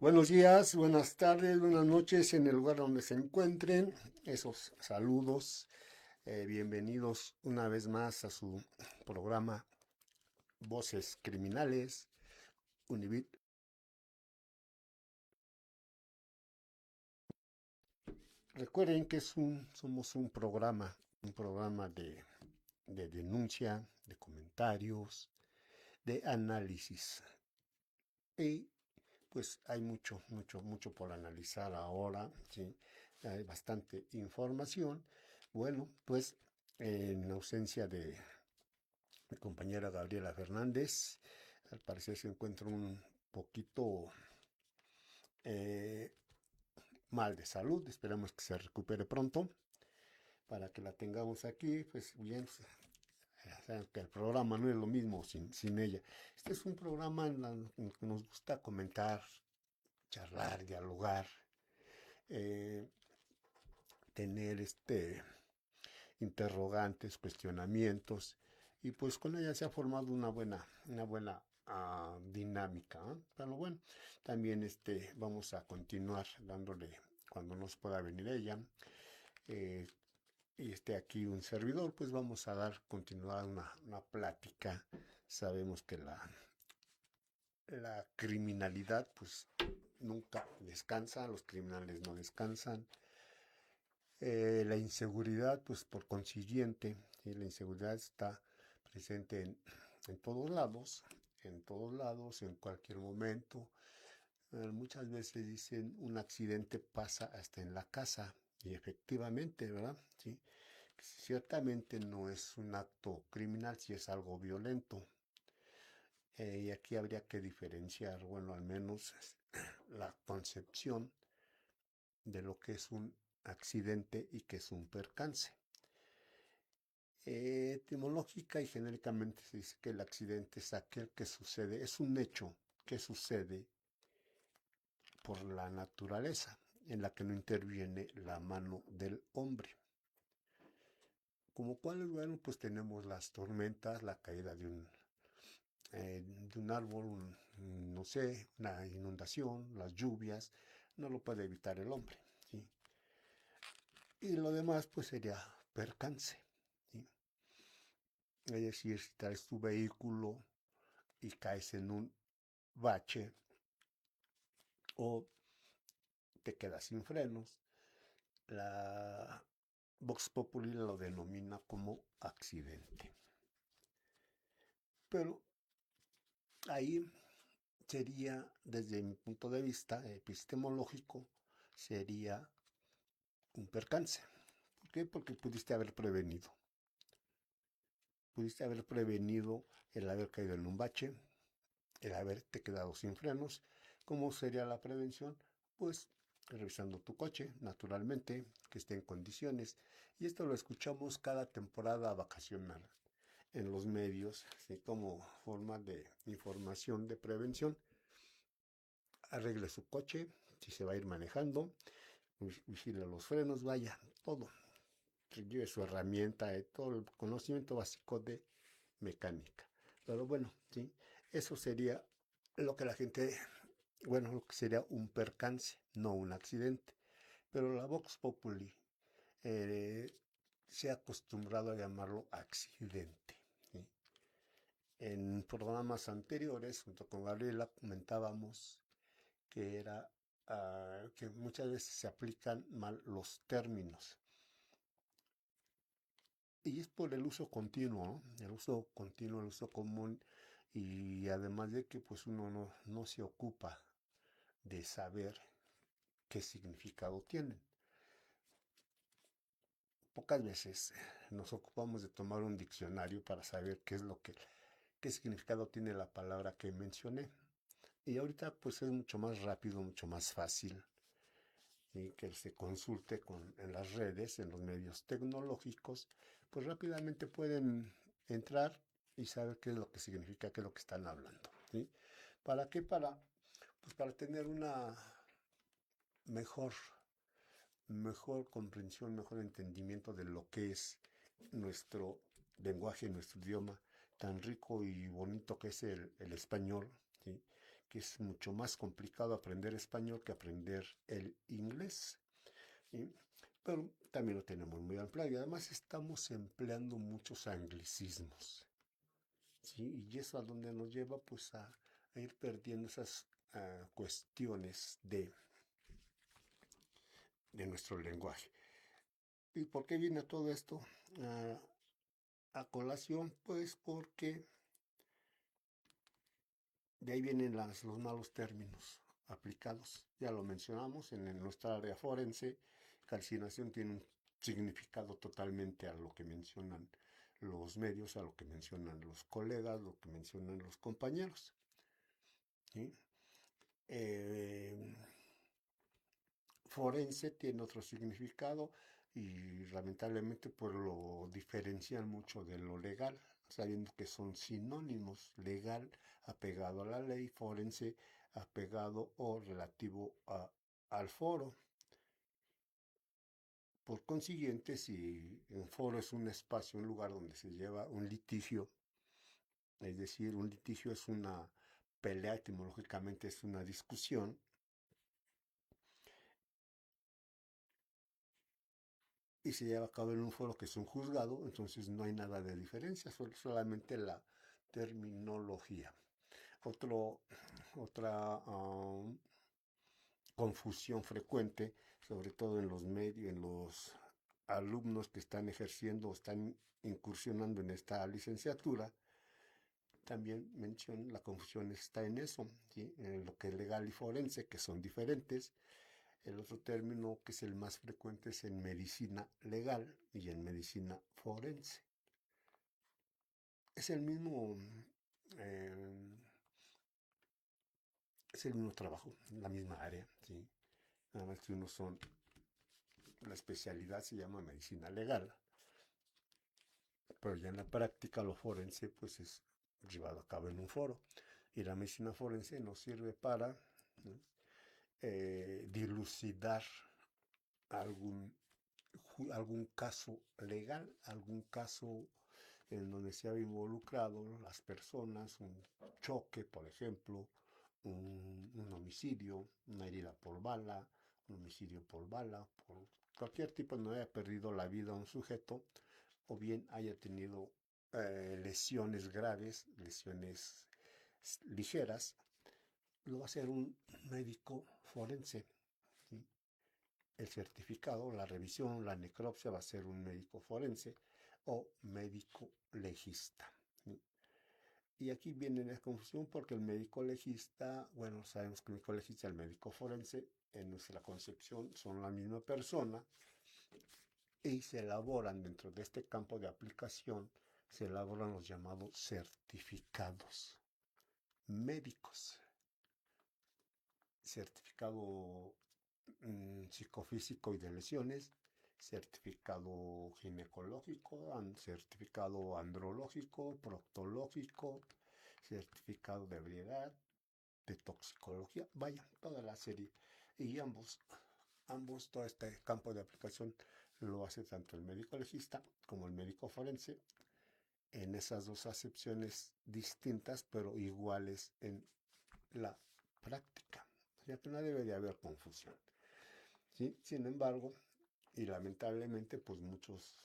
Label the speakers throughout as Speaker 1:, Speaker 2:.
Speaker 1: Buenos días, buenas tardes, buenas noches en el lugar donde se encuentren. Esos saludos. Bienvenidos una vez más a su programa Voces Criminales, Univit. Recuerden que somos un programa de denuncia, de comentarios, de análisis. Y pues hay mucho por analizar ahora, ¿sí? Hay bastante información. Bueno, pues en ausencia de mi compañera Gabriela Fernández, al parecer se encuentra un poquito eh, mal de salud. Esperamos que se recupere pronto para que la tengamos aquí. Pues bien, saben que el programa no es lo mismo sin ella. Este es un programa en el que nos gusta comentar, charlar, dialogar, eh, tener interrogantes, cuestionamientos, y pues con ella se ha formado una buena dinámica, ¿eh? Pero bueno, también vamos a continuar dándole cuando nos pueda venir ella, eh, y esté aquí un servidor, pues vamos a dar continuidad a una plática. Sabemos que la criminalidad pues nunca descansa, los criminales no descansan. La inseguridad, pues por consiguiente, y la inseguridad está presente en todos lados, en cualquier momento. Muchas veces dicen un accidente pasa hasta en la casa, y efectivamente, ¿verdad? Sí, ciertamente no es un acto criminal si es algo violento. Y aquí habría que diferenciar, bueno, al menos la concepción de lo que es un accidente y que es un percance. Etimológica y genéricamente se dice que el accidente es aquel que sucede, es un hecho que sucede por la naturaleza, en la que no interviene la mano del hombre. Como cuáles, bueno, pues tenemos las tormentas, la caída de un árbol, no sé, una inundación, las lluvias, no lo puede evitar el hombre, ¿sí? Y lo demás, pues sería percance, ¿sí? Es decir, si traes tu vehículo y caes en un bache o te quedas sin frenos, la Vox Populi lo denomina como accidente. Pero ahí sería, desde mi punto de vista epistemológico, sería un percance. ¿Por qué? Porque pudiste haber prevenido el haber caído en un bache, el haberte quedado sin frenos. ¿Cómo sería la prevención? Pues revisando tu coche, naturalmente, que esté en condiciones. Y esto lo escuchamos cada temporada vacacional en los medios, así como forma de información de prevención. Arregle su coche, si se va a ir manejando, vigile los frenos, vaya, todo. Lleve su herramienta, todo el conocimiento básico de mecánica. Pero bueno, sí, eso sería lo que la gente, bueno, lo que sería un percance, no un accidente. Pero la Vox Populi eh, se ha acostumbrado a llamarlo accidente, ¿sí? En programas anteriores, junto con Gabriela, comentábamos que que muchas veces se aplican mal los términos. Y es por el uso continuo, ¿no? El uso continuo, el uso común, y además de que pues uno no se ocupa de saber qué significado tienen. Pocas veces nos ocupamos de tomar un diccionario para saber qué significado tiene la palabra que mencioné. Y ahorita pues es mucho más rápido, mucho más fácil, y que se consulte en las redes, en los medios tecnológicos, pues rápidamente pueden entrar y saber qué es lo que significa, qué es lo que están hablando, ¿sí? ¿Para qué? Pues para tener una mejor, mejor comprensión, mejor entendimiento de lo que es nuestro lenguaje, nuestro idioma tan rico y bonito que es el español, ¿sí? que es mucho más complicado aprender español que aprender el inglés. ¿Sí? Pero también lo tenemos muy ampliado y además estamos empleando muchos anglicismos. ¿Sí? Y eso a donde nos lleva pues a ir perdiendo esas cuestiones de nuestro lenguaje. ¿Y por qué viene todo esto a colación? Pues porque de ahí vienen los malos términos aplicados. Ya lo mencionamos en nuestra área forense. Calcinación tiene un significado totalmente a lo que mencionan los medios, a lo que mencionan los colegas, lo que mencionan los compañeros. ¿Sí? Forense tiene otro significado y lamentablemente pues lo diferencian mucho de lo legal, sabiendo que son sinónimos: legal apegado a la ley, forense apegado o relativo al foro. Por consiguiente, si un foro es un espacio, un lugar donde se lleva un litigio, es decir, un litigio es una pelea, etimológicamente es una discusión, y se lleva a cabo en un foro que es un juzgado, entonces no hay nada de diferencia, solamente la terminología. Otra confusión frecuente, sobre todo en los medios, en los alumnos que están ejerciendo o están incursionando en esta licenciatura, también menciono, la confusión está en eso, ¿sí? En lo que es legal y forense, que son diferentes. El otro término que es el más frecuente es en medicina legal y en medicina forense. Es el mismo, eh, es el mismo trabajo, la misma área, ¿sí? Nada más que unos son, la especialidad se llama medicina legal, pero ya en la práctica lo forense pues es llevado a cabo en un foro. Y la medicina forense nos sirve para, ¿no?, dilucidar algún, algún caso legal, algún caso en donde se ha involucrado las personas, un choque, por ejemplo, un homicidio, una herida por bala, un homicidio por bala, por cualquier tipo, no haya perdido la vida un sujeto, o bien haya tenido lesiones graves, lesiones ligeras, lo va a hacer un médico forense. ¿Sí? El certificado, la revisión, la necropsia va a ser un médico forense o médico legista. ¿Sí? Y aquí viene la confusión porque el médico legista, bueno, sabemos que el médico legista y el médico forense en nuestra concepción son la misma persona y se elaboran dentro de este campo de aplicación, se elaboran los llamados certificados médicos. Certificado psicofísico y de lesiones, certificado ginecológico, certificado andrológico, proctológico, certificado de ebriedad, de toxicología, vaya, toda la serie. Y todo este campo de aplicación lo hace tanto el médico legista como el médico forense, en esas dos acepciones distintas pero iguales en la práctica. O sea que no debe de haber confusión. ¿Sí? Sin embargo, y lamentablemente, pues muchos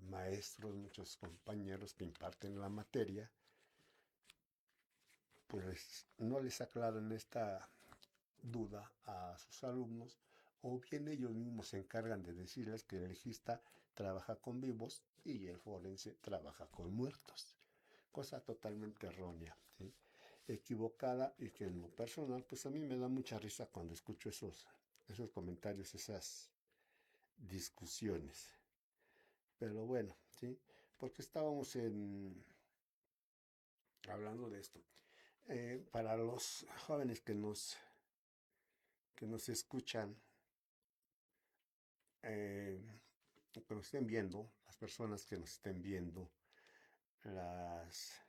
Speaker 1: maestros, muchos compañeros que imparten la materia, pues no les aclaran esta duda a sus alumnos, o bien ellos mismos se encargan de decirles que el legista trabaja con vivos y el forense trabaja con muertos. Cosa totalmente errónea, ¿sí? Equivocada, y que en lo personal, pues a mí me da mucha risa cuando escucho esos comentarios, esas discusiones. Pero bueno, ¿sí? Porque estábamos hablando de esto. Para los jóvenes que nos escuchan, que nos estén viendo, las personas que nos estén viendo, las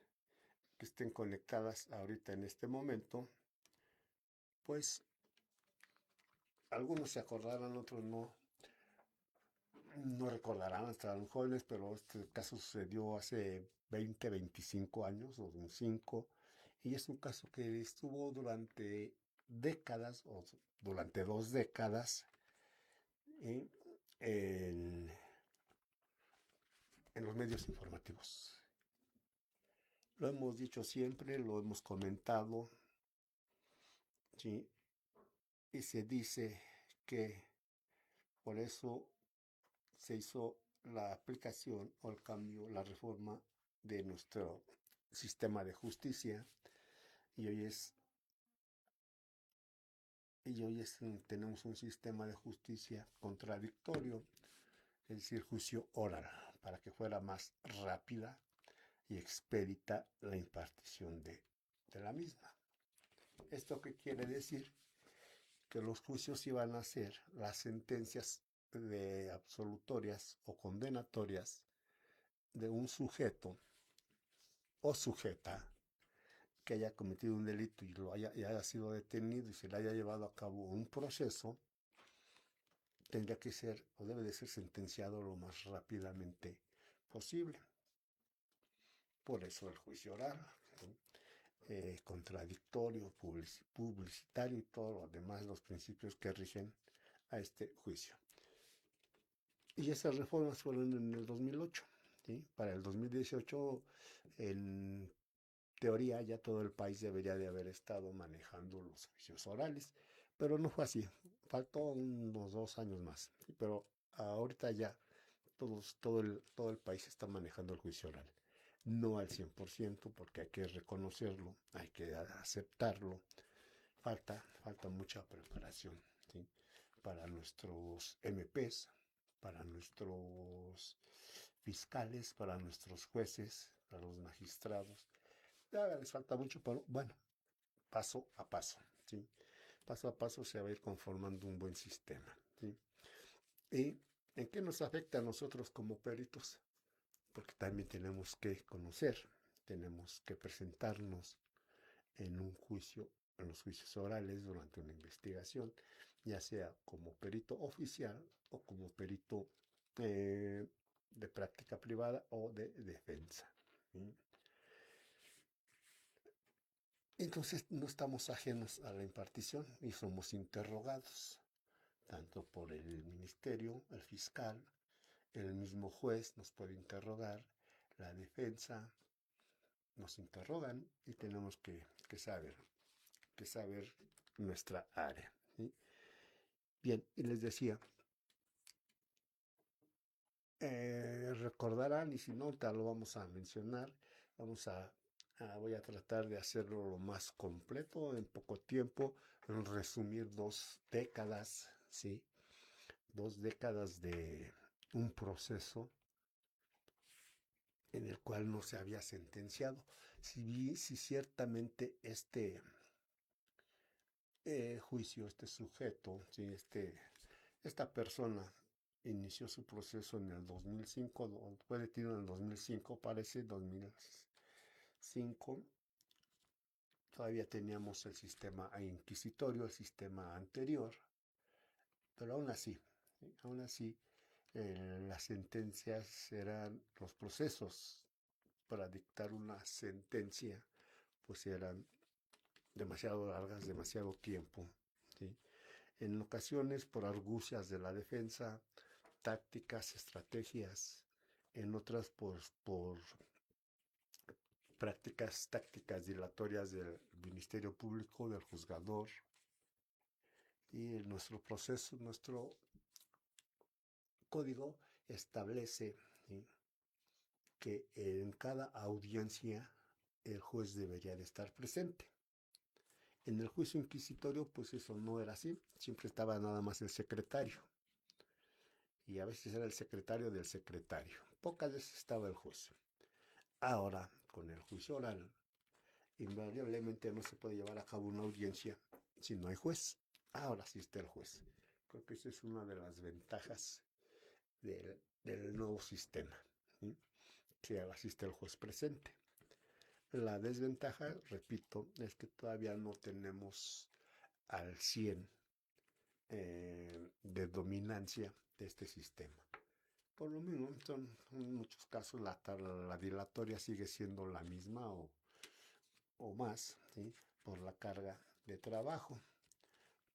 Speaker 1: que estén conectadas ahorita en este momento, pues algunos se acordarán, otros no recordarán, estaban jóvenes, pero este caso sucedió hace 20, 25 años, o 5, Y es un caso que estuvo durante décadas, o durante 2 décadas, en, en- en los medios informativos. Lo hemos dicho siempre, lo hemos comentado, ¿sí? Y se dice que por eso se hizo la aplicación o el cambio, la reforma de nuestro sistema de justicia, y hoy es tenemos un sistema de justicia contradictorio, es decir, juicio oral, para que fuera más rápida y expedita la impartición de la misma. ¿Esto qué quiere decir? Que los juicios iban a ser las sentencias de absolutorias o condenatorias de un sujeto o sujeta que haya cometido un delito y haya sido detenido y se le haya llevado a cabo un proceso, tendría que ser o debe de ser sentenciado lo más rápidamente posible. Por eso el juicio oral, ¿sí? Contradictorio, publicitario y todo lo demás, los principios que rigen a este juicio. Y esas reformas fueron en el 2008, ¿sí? Para el 2018, en teoría, ya todo el país debería de haber estado manejando los juicios orales, pero no fue así. Faltó unos 2 años más, ¿sí? Pero ahorita ya todo el país está manejando el juicio oral. No al 100%, porque hay que reconocerlo, hay que aceptarlo. Falta mucha preparación, ¿sí? Para nuestros MPs, para nuestros fiscales, para nuestros jueces, para los magistrados. Ya les falta mucho, pero bueno, paso a paso, ¿sí? Paso a paso se va a ir conformando un buen sistema, ¿sí? ¿Y en qué nos afecta a nosotros como peritos? Porque también tenemos que conocer, tenemos que presentarnos en un juicio, en los juicios orales durante una investigación, ya sea como perito oficial o como perito de práctica privada o de defensa, ¿sí? Entonces no estamos ajenos a la impartición y somos interrogados, tanto por el ministerio, el fiscal, el mismo juez nos puede interrogar, la defensa nos interrogan y tenemos que saber nuestra área, ¿sí? Bien, y les decía, recordarán, y si no, tal lo vamos a mencionar, voy a tratar de hacerlo lo más completo en poco tiempo, resumir 2 décadas, ¿sí? 2 décadas de un proceso en el cual no se había sentenciado. Si ciertamente este juicio, este sujeto, ¿sí? Esta persona inició su proceso en el 2005, fue detenido en el 2005, parece, 2005. Todavía teníamos el sistema inquisitorio, el sistema anterior, pero aún así, las sentencias eran, los procesos para dictar una sentencia, pues eran demasiado largas, demasiado tiempo, ¿sí? En ocasiones por argucias de la defensa, tácticas, estrategias, en otras por prácticas tácticas dilatorias del Ministerio Público, del juzgador, y nuestro proceso, nuestro código establece, ¿sí? Que en cada audiencia el juez debería de estar presente. En el juicio inquisitorio, pues eso no era así, siempre estaba nada más el secretario, y a veces era el secretario del secretario, pocas veces estaba el juez. Ahora, con el juicio oral, invariablemente no se puede llevar a cabo una audiencia si no hay juez. Ahora sí está el juez. Creo que esa es una de las ventajas del nuevo sistema, ¿sí? Que ahora sí está el juez presente. La desventaja, repito, es que todavía no tenemos al 100 de dominancia de este sistema. Por lo mismo, en muchos casos la dilatoria sigue siendo la misma, o más, ¿sí? Por la carga de trabajo.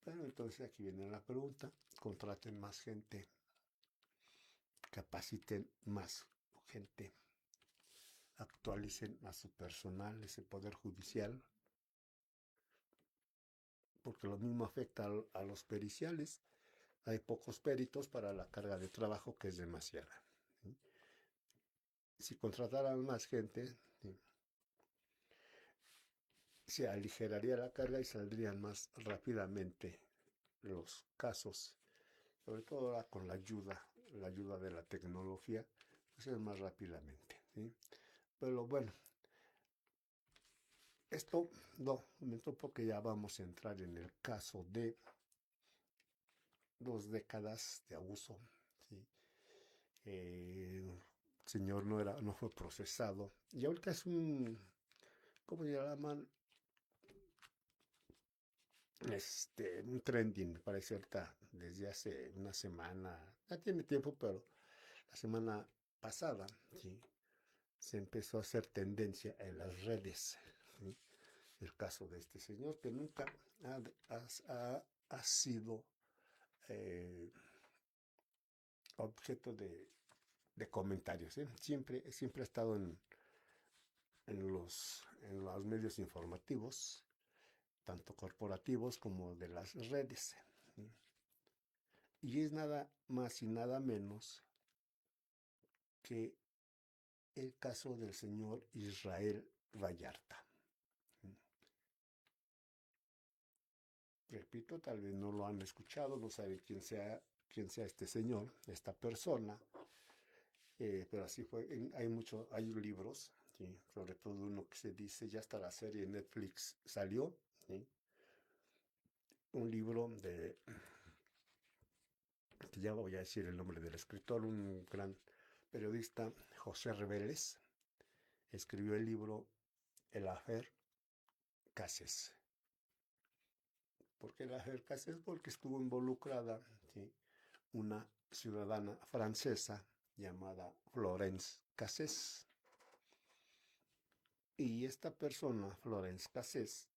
Speaker 1: Pero entonces aquí viene la pregunta, contraten más gente, capaciten más gente, actualicen a su personal, ese poder judicial, porque lo mismo afecta a los periciales. Hay pocos peritos para la carga de trabajo que es demasiada, ¿sí? Si contrataran más gente, ¿sí?, se aligeraría la carga y saldrían más rápidamente los casos, sobre todo ahora con la ayuda de la tecnología, pues es más rápidamente, ¿sí? Pero bueno, esto no momento porque ya vamos a entrar en el caso de 2 décadas de abuso, ¿sí? El señor no fue procesado y ahorita es ¿cómo se llaman? Un trending, parece ahorita desde hace una semana, ya tiene tiempo, pero la semana pasada, ¿sí?, se empezó a hacer tendencia en las redes, ¿sí?, el caso de este señor que nunca ha sido eh, objeto de comentarios, ¿eh? Siempre ha estado en los medios informativos, tanto corporativos como de las redes, ¿sí? Y es nada más y nada menos que el caso del señor Israel Vallarta. Repito, tal vez no lo han escuchado, no saben quién sea este señor, esta persona, pero así fue. Hay libros, ¿sí?, sobre todo uno que se dice, ya hasta la serie en Netflix salió, ¿sí?, un libro que ya voy a decir el nombre del escritor, un gran periodista, José Reveles, escribió el libro El Afer Cases. ¿Por qué el Afer Cases? Porque estuvo involucrada, ¿sí?, una ciudadana francesa llamada Florence Cassés. Y esta persona, Florence Cassés,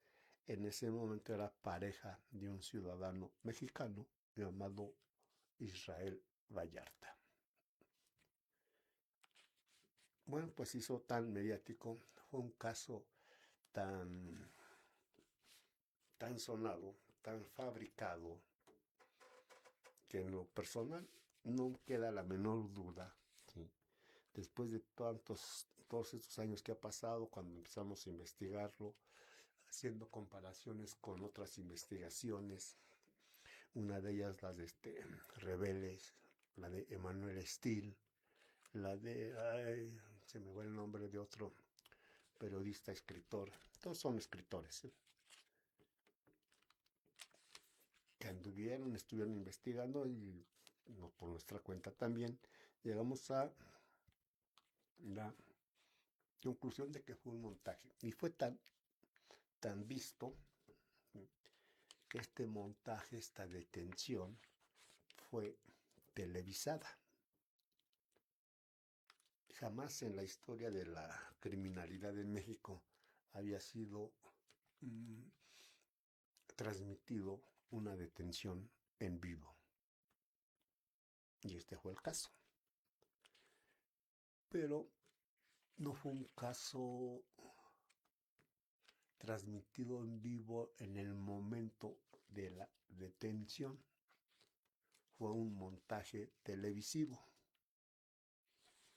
Speaker 1: en ese momento era pareja de un ciudadano mexicano llamado Israel Vallarta. Bueno, pues hizo tan mediático, fue un caso tan, tan sonado, tan fabricado, que en lo personal no queda la menor duda, ¿sí?, después de todos estos años que ha pasado, cuando empezamos a investigarlo, haciendo comparaciones con otras investigaciones, una de ellas las de Reveles, la de Emmanuel Steele, se me va el nombre de otro periodista, escritor, todos son escritores, ¿eh?, que estuvieron investigando y no, por nuestra cuenta también, llegamos a la conclusión de que fue un montaje. Y fue tan visto que este montaje, esta detención, fue televisada. Jamás en la historia de la criminalidad en México había sido transmitido una detención en vivo. Y este fue el caso. Pero no fue un caso transmitido en vivo en el momento de la detención. Fue un montaje televisivo.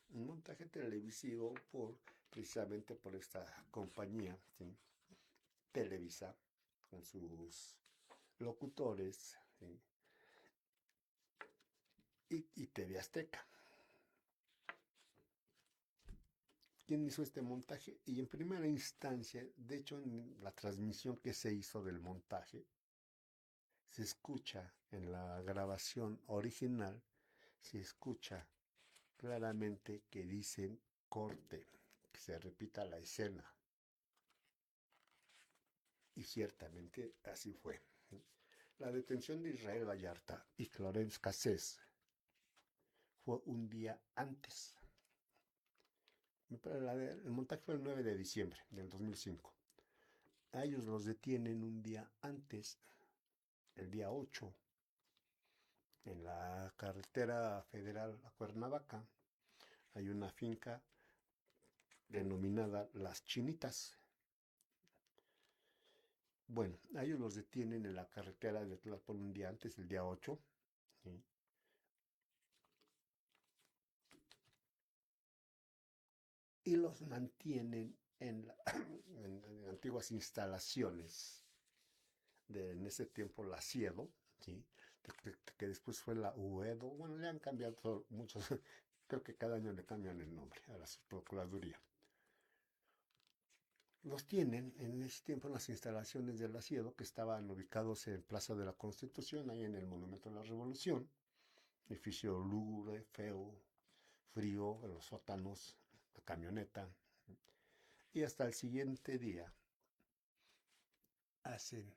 Speaker 1: Un montaje televisivo precisamente por esta compañía, ¿sí?, Televisa, con sus locutores, ¿sí?, y TV Azteca. ¿Quién hizo este montaje? Y en primera instancia, de hecho, en la transmisión que se hizo del montaje, se escucha en la grabación original, se escucha claramente que dicen corte, que se repita la escena. Y ciertamente así fue. La detención de Israel Vallarta y Florence Cassés fue un día antes. El montaje fue el 9 de diciembre del 2005. A ellos los detienen un día antes, el día 8, en la carretera federal a Cuernavaca. Hay una finca denominada Las Chinitas. Bueno, a ellos los detienen en la carretera de Tlalpan un día antes, el día 8, ¿sí? Y los mantienen en antiguas instalaciones en ese tiempo la Siedo, ¿sí? Que después fue la Uedo. Bueno, le han cambiado muchos, creo que cada año le cambian el nombre a la Procuraduría. Los tienen en ese tiempo en las instalaciones del Asiedo, que estaban ubicados en Plaza de la Constitución, ahí en el Monumento a la Revolución. Edificio lúgubre, feo, frío, en los sótanos, la camioneta. Y hasta el siguiente día hacen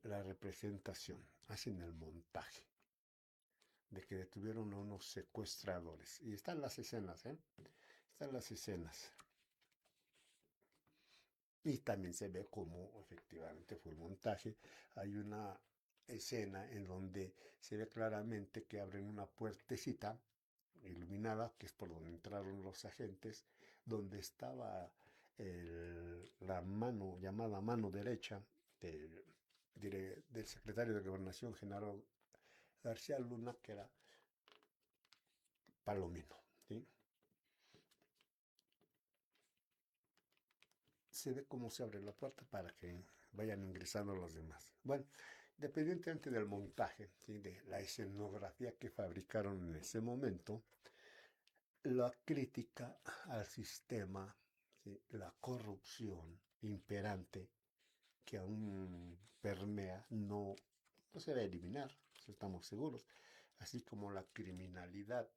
Speaker 1: la representación, hacen el montaje de que detuvieron a unos secuestradores. Y están las escenas, ¿eh? Están las escenas. Y también se ve cómo efectivamente fue el montaje. Hay una escena en donde se ve claramente que abren una puertecita iluminada, que es por donde entraron los agentes, donde estaba la mano, llamada mano derecha, del secretario de Gobernación, Genaro García Luna, que era Palomino, ¿sí? Se ve cómo se abre la puerta para que vayan ingresando los demás. Bueno, independientemente del montaje, ¿sí? De la escenografía que fabricaron en ese momento, la crítica al sistema, ¿sí? La corrupción imperante que aún permea no se va a eliminar, eso estamos seguros, así como la criminalidad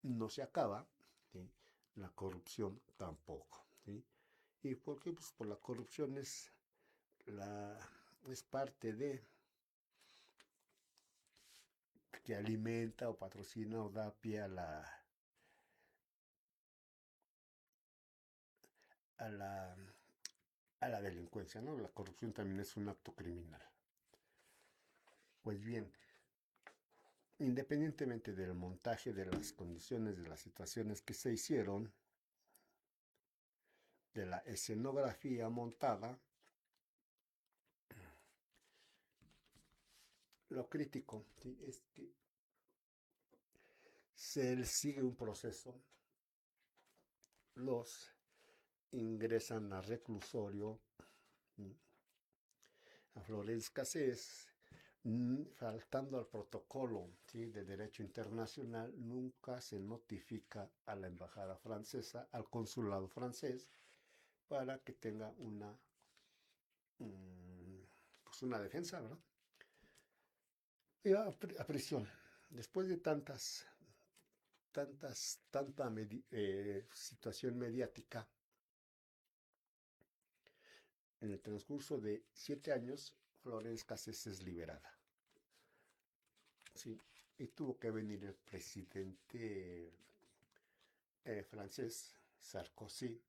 Speaker 1: no se acaba, ¿sí? La corrupción tampoco, ¿sí? ¿Y por qué? Pues por la corrupción es parte de que alimenta o patrocina o da pie a la, a la delincuencia, ¿no? La corrupción también es un acto criminal. Pues bien, independientemente del montaje, de las condiciones, de las situaciones que se hicieron, de la escenografía montada, lo crítico, ¿sí? Es que se sigue un proceso, los ingresan a reclusorio, a Florence Cassés, faltando al protocolo, ¿sí? De derecho internacional, nunca se notifica a la embajada francesa, al consulado francés, para que tenga pues una defensa, ¿verdad? Y a prisión. Después de tanta situación mediática, en el transcurso de 7 años, Florence Cassés es liberada. Sí, y tuvo que venir el presidente francés, Sarkozy,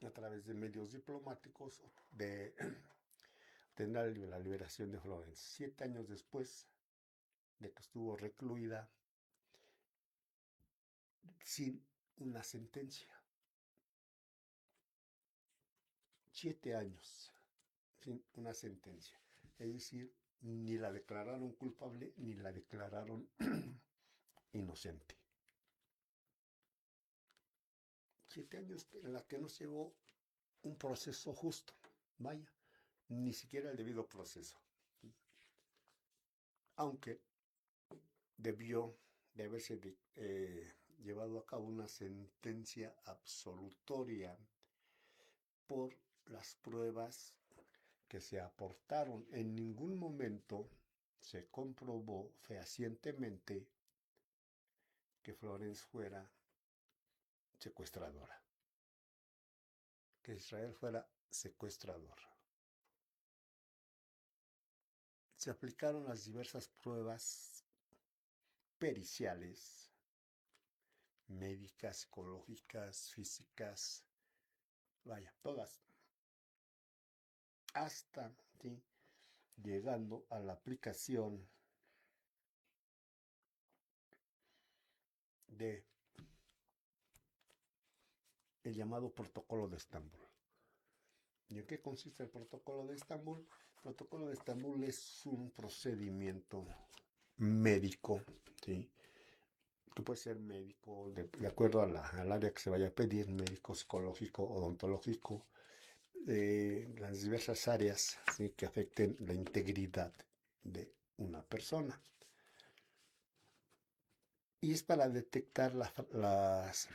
Speaker 1: a través de medios diplomáticos, de tener la liberación de Florence. 7 años después de que estuvo recluida sin una sentencia. 7 años sin una sentencia. Es decir, ni la declararon culpable ni la declararon inocente. 7 años en la que no se llevó un proceso justo. Vaya, ni siquiera el debido proceso. Aunque debió de haberse llevado a cabo una sentencia absolutoria por las pruebas que se aportaron. En ningún momento se comprobó fehacientemente que Florence fuera secuestradora, que Israel fuera secuestrador. Se aplicaron las diversas pruebas periciales, médicas, psicológicas, físicas, vaya, todas, hasta, ¿sí?, llegando a la aplicación de el llamado Protocolo de Estambul. ¿Y en qué consiste el Protocolo de Estambul? El Protocolo de Estambul es un procedimiento médico, ¿sí?, que puede ser médico de acuerdo a al área que se vaya a pedir, médico, psicológico, odontológico, las diversas áreas, ¿sí?, que afecten la integridad de una persona. Y es para detectar las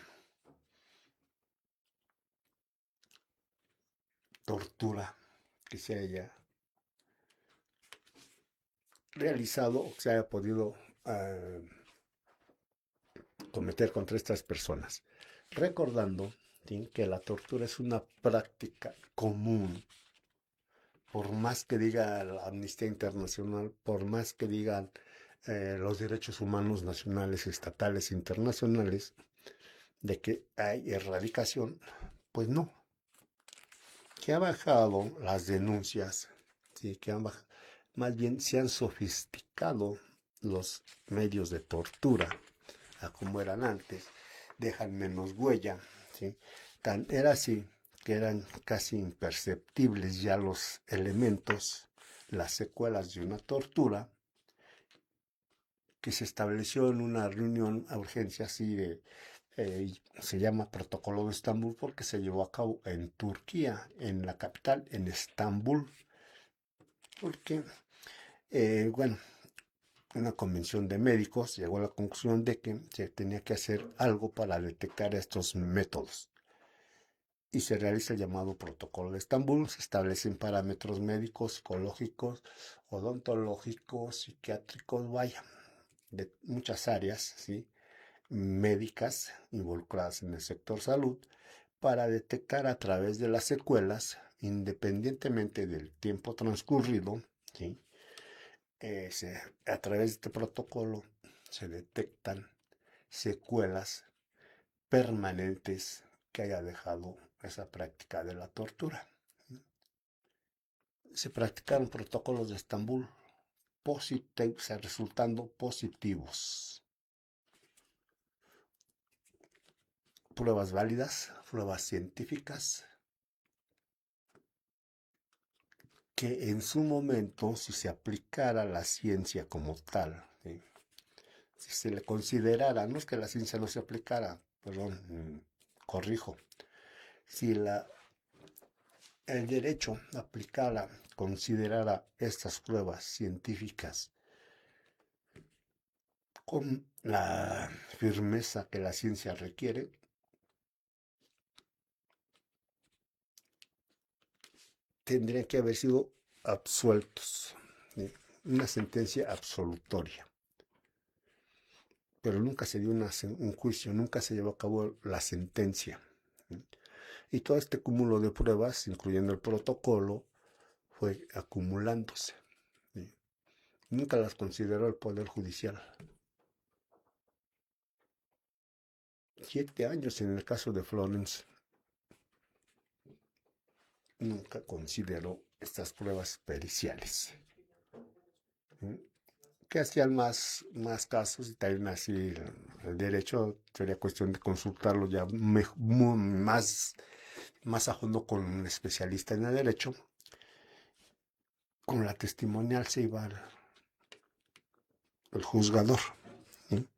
Speaker 1: tortura que se haya realizado o que se haya podido cometer contra estas personas. Recordando, ¿sí?, que la tortura es una práctica común. Por más que diga la Amnistía Internacional, por más que digan los derechos humanos nacionales, estatales, internacionales, de que hay erradicación, pues no. Que ha bajado las denuncias, ¿sí?, que han bajado, más bien se han sofisticado los medios de tortura a como eran antes, dejan menos huella, ¿sí? Era así que eran casi imperceptibles ya los elementos, las secuelas de una tortura, que se estableció en una reunión a urgencia así de, se llama Protocolo de Estambul porque se llevó a cabo en Turquía, en la capital, en Estambul, porque, bueno, una convención de médicos llegó a la conclusión de que se tenía que hacer algo para detectar estos métodos. Y se realiza el llamado Protocolo de Estambul. Se establecen parámetros médicos, psicológicos, odontológicos, psiquiátricos, vaya, de muchas áreas, ¿sí?, médicas involucradas en el sector salud, para detectar a través de las secuelas, independientemente del tiempo transcurrido, ¿sí?, a través de este protocolo se detectan secuelas permanentes que haya dejado esa práctica de la tortura. Se practicaron protocolos de Estambul resultando positivos. Pruebas válidas, pruebas científicas, que en su momento, si se aplicara la ciencia como tal, ¿sí?, si se le considerara, no es que la ciencia no se aplicara, perdón, corrijo, si el derecho aplicara, considerara estas pruebas científicas con la firmeza que la ciencia requiere, tendrían que haber sido absueltos, ¿sí?, una sentencia absolutoria. Pero nunca se dio un juicio, nunca se llevó a cabo la sentencia. ¿Sí? Y todo este cúmulo de pruebas, incluyendo el protocolo, fue acumulándose, ¿sí? Nunca las consideró el Poder Judicial. 7 años en el caso de Florence. Nunca consideró estas pruebas periciales, ¿sí?, que hacían más casos, y también así el derecho sería cuestión de consultarlo ya más a fondo con un especialista en el derecho. Con la testimonial se iba el juzgador, ¿sí?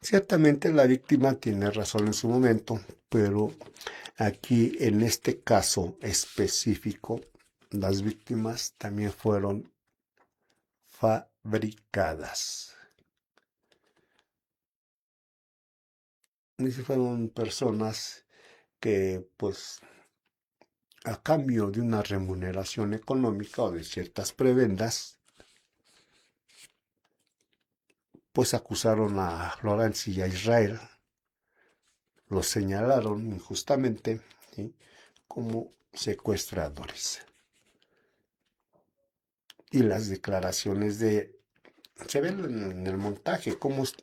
Speaker 1: Ciertamente la víctima tiene razón en su momento, pero aquí en este caso específico, las víctimas también fueron fabricadas. Y fueron personas que, pues, a cambio de una remuneración económica o de ciertas prebendas, pues acusaron a Florence y a Israel, los señalaron injustamente, ¿sí?, como secuestradores. Y las declaraciones se ven en el montaje cómo es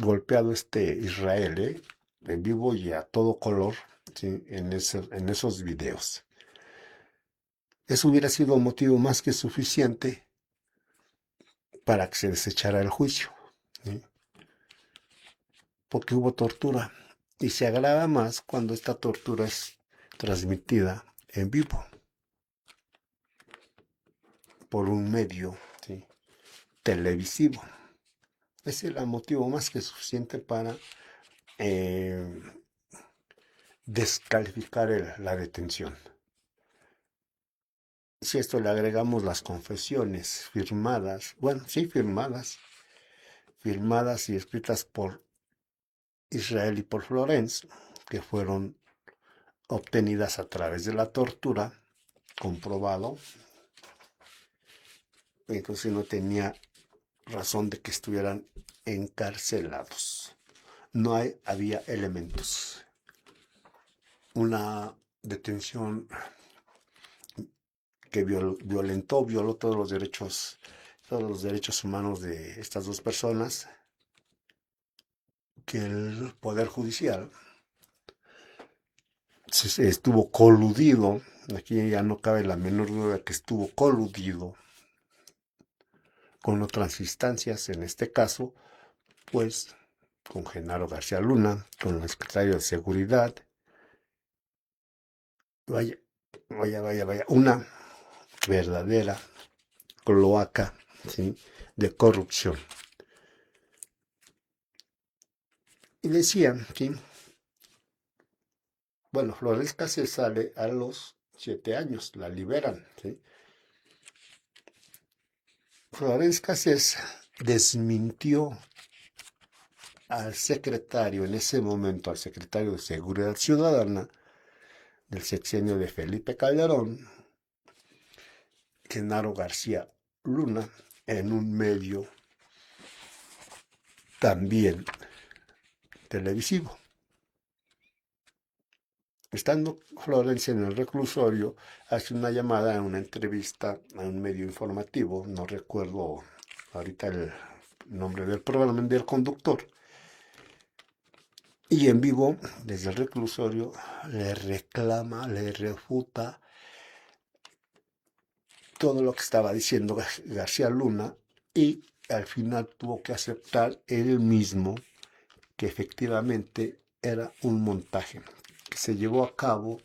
Speaker 1: golpeado Israel, en vivo y a todo color, ¿sí? En esos videos. Eso hubiera sido motivo más que suficiente para que se desechara el juicio, ¿sí? Porque hubo tortura. Y se agrava más cuando esta tortura es transmitida en vivo por un medio, ¿sí?, televisivo. Ese era el motivo más que suficiente para eh, descalificar la detención. Si a esto le agregamos las confesiones firmadas, bueno, sí, firmadas y escritas por Israel y por Florence, que fueron obtenidas a través de la tortura, comprobado, entonces no tenía razón de que estuvieran encarcelados. No había elementos. Una detención que violó todos los derechos humanos de estas dos personas, que el Poder Judicial estuvo coludido, aquí ya no cabe la menor duda de que estuvo coludido con otras instancias, en este caso, pues, con Genaro García Luna, con el secretario de Seguridad. Vaya, una verdadera cloaca, ¿sí?, de corrupción. Y decían, ¿sí?, bueno, Floresca se sale a los 7 años, la liberan, ¿sí? Florence Cassés desmintió al secretario, en ese momento, al secretario de Seguridad Ciudadana del sexenio de Felipe Calderón, Genaro García Luna, en un medio también televisivo. Estando Florencia en el reclusorio, hace una llamada en una entrevista a un medio informativo, no recuerdo ahorita el nombre del programa, del conductor, y en vivo, desde el reclusorio, le reclama, le refuta todo lo que estaba diciendo García Luna, y al final tuvo que aceptar él mismo que efectivamente era un montaje que se llevó a cabo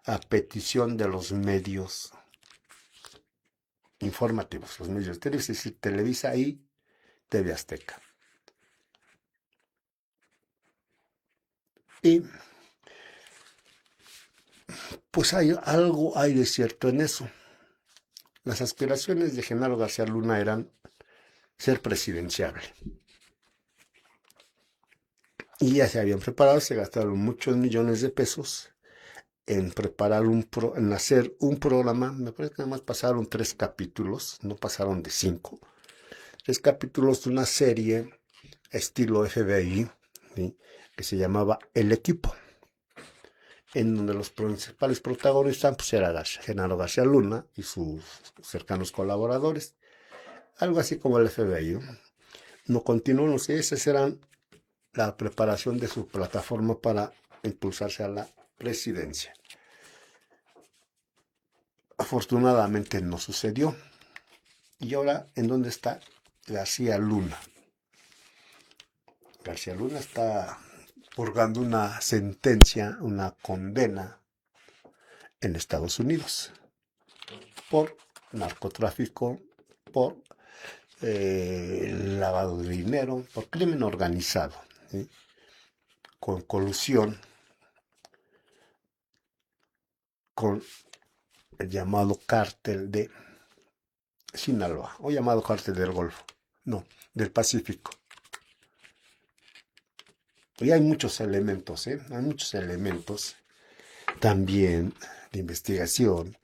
Speaker 1: a petición de los medios informativos, los medios de es decir, Televisa y TV Azteca. Y pues algo hay de cierto en eso. Las aspiraciones de Genaro García Luna eran ser presidenciable. Y ya se habían preparado, se gastaron muchos millones de pesos en preparar en hacer un programa. Me parece que nada más pasaron 3 capítulos, no pasaron de 5. 3 capítulos de una serie estilo FBI, ¿sí?, que se llamaba El Equipo, en donde los principales protagonistas pues, era Genaro García Luna y sus cercanos colaboradores. Algo así como el FBI. No continuó, no sé, esas eran la preparación de su plataforma para impulsarse a la presidencia. Afortunadamente no sucedió. Y ahora, ¿en dónde está García Luna? García Luna está purgando una sentencia, una condena en Estados Unidos por narcotráfico, por lavado de dinero, por crimen organizado, ¿sí?, con colusión con el llamado cártel de Sinaloa, o llamado cártel del Golfo, no, del Pacífico. Y hay muchos elementos, hay muchos elementos también de investigación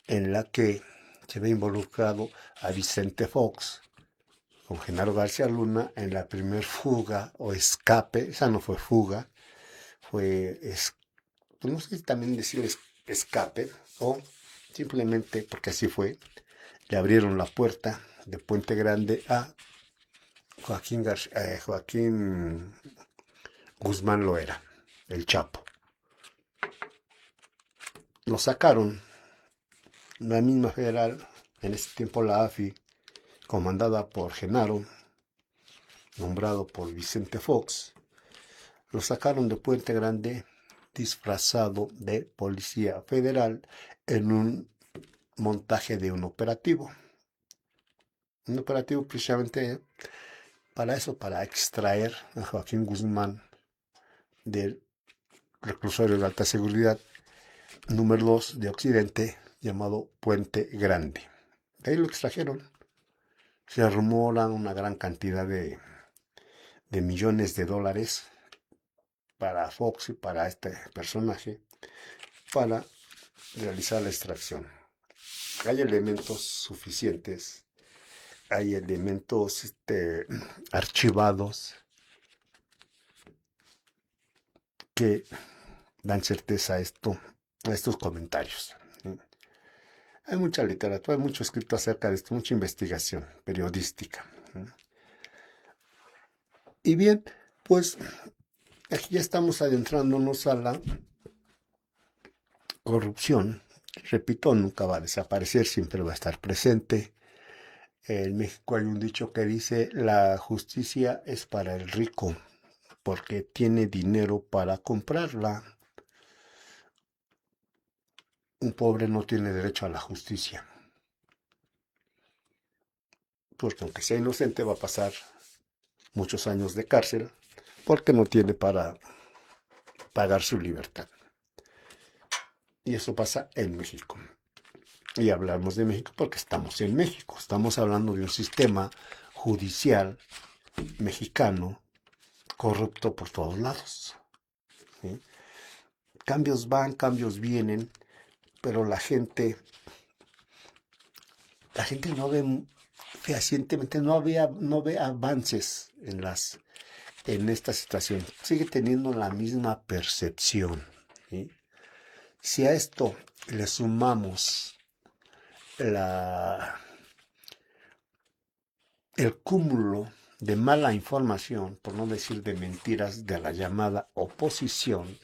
Speaker 1: en la que se ve involucrado a Vicente Fox con Genaro García Luna en la primer fuga o escape. Esa no fue fuga, fue, pues no sé si también decir escape, o simplemente porque así fue, le abrieron la puerta de Puente Grande a Joaquín Guzmán Loera, el Chapo. lo sacaron. La misma federal, en ese tiempo la AFI, comandada por Genaro, nombrado por Vicente Fox, lo sacaron de Puente Grande disfrazado de policía federal en un montaje de un operativo. Un operativo precisamente para eso, para extraer a Joaquín Guzmán del reclusorio de alta seguridad número 2 de Occidente, llamado Puente Grande. De ahí lo extrajeron. Se rumora una gran cantidad de millones de dólares para Fox y para este personaje para realizar la extracción. Hay elementos suficientes, hay elementos archivados que dan certeza a estos comentarios. Hay mucha literatura, hay mucho escrito acerca de esto, mucha investigación periodística. Y bien, pues aquí ya estamos adentrándonos a la corrupción. Repito, nunca va a desaparecer, siempre va a estar presente. En México hay un dicho que dice, la justicia es para el rico, porque tiene dinero para comprarla. Un pobre no tiene derecho a la justicia, porque aunque sea inocente va a pasar muchos años de cárcel, porque no tiene para pagar su libertad. Y eso pasa en México. Y hablamos de México porque estamos en México. Estamos hablando de un sistema judicial mexicano corrupto por todos lados. ¿Sí? Cambios van, cambios vienen, pero la gente no ve fehacientemente, no ve avances en esta situación. Sigue teniendo la misma percepción. ¿Sí? Si a esto le sumamos el cúmulo de mala información, por no decir de mentiras, de la llamada oposición,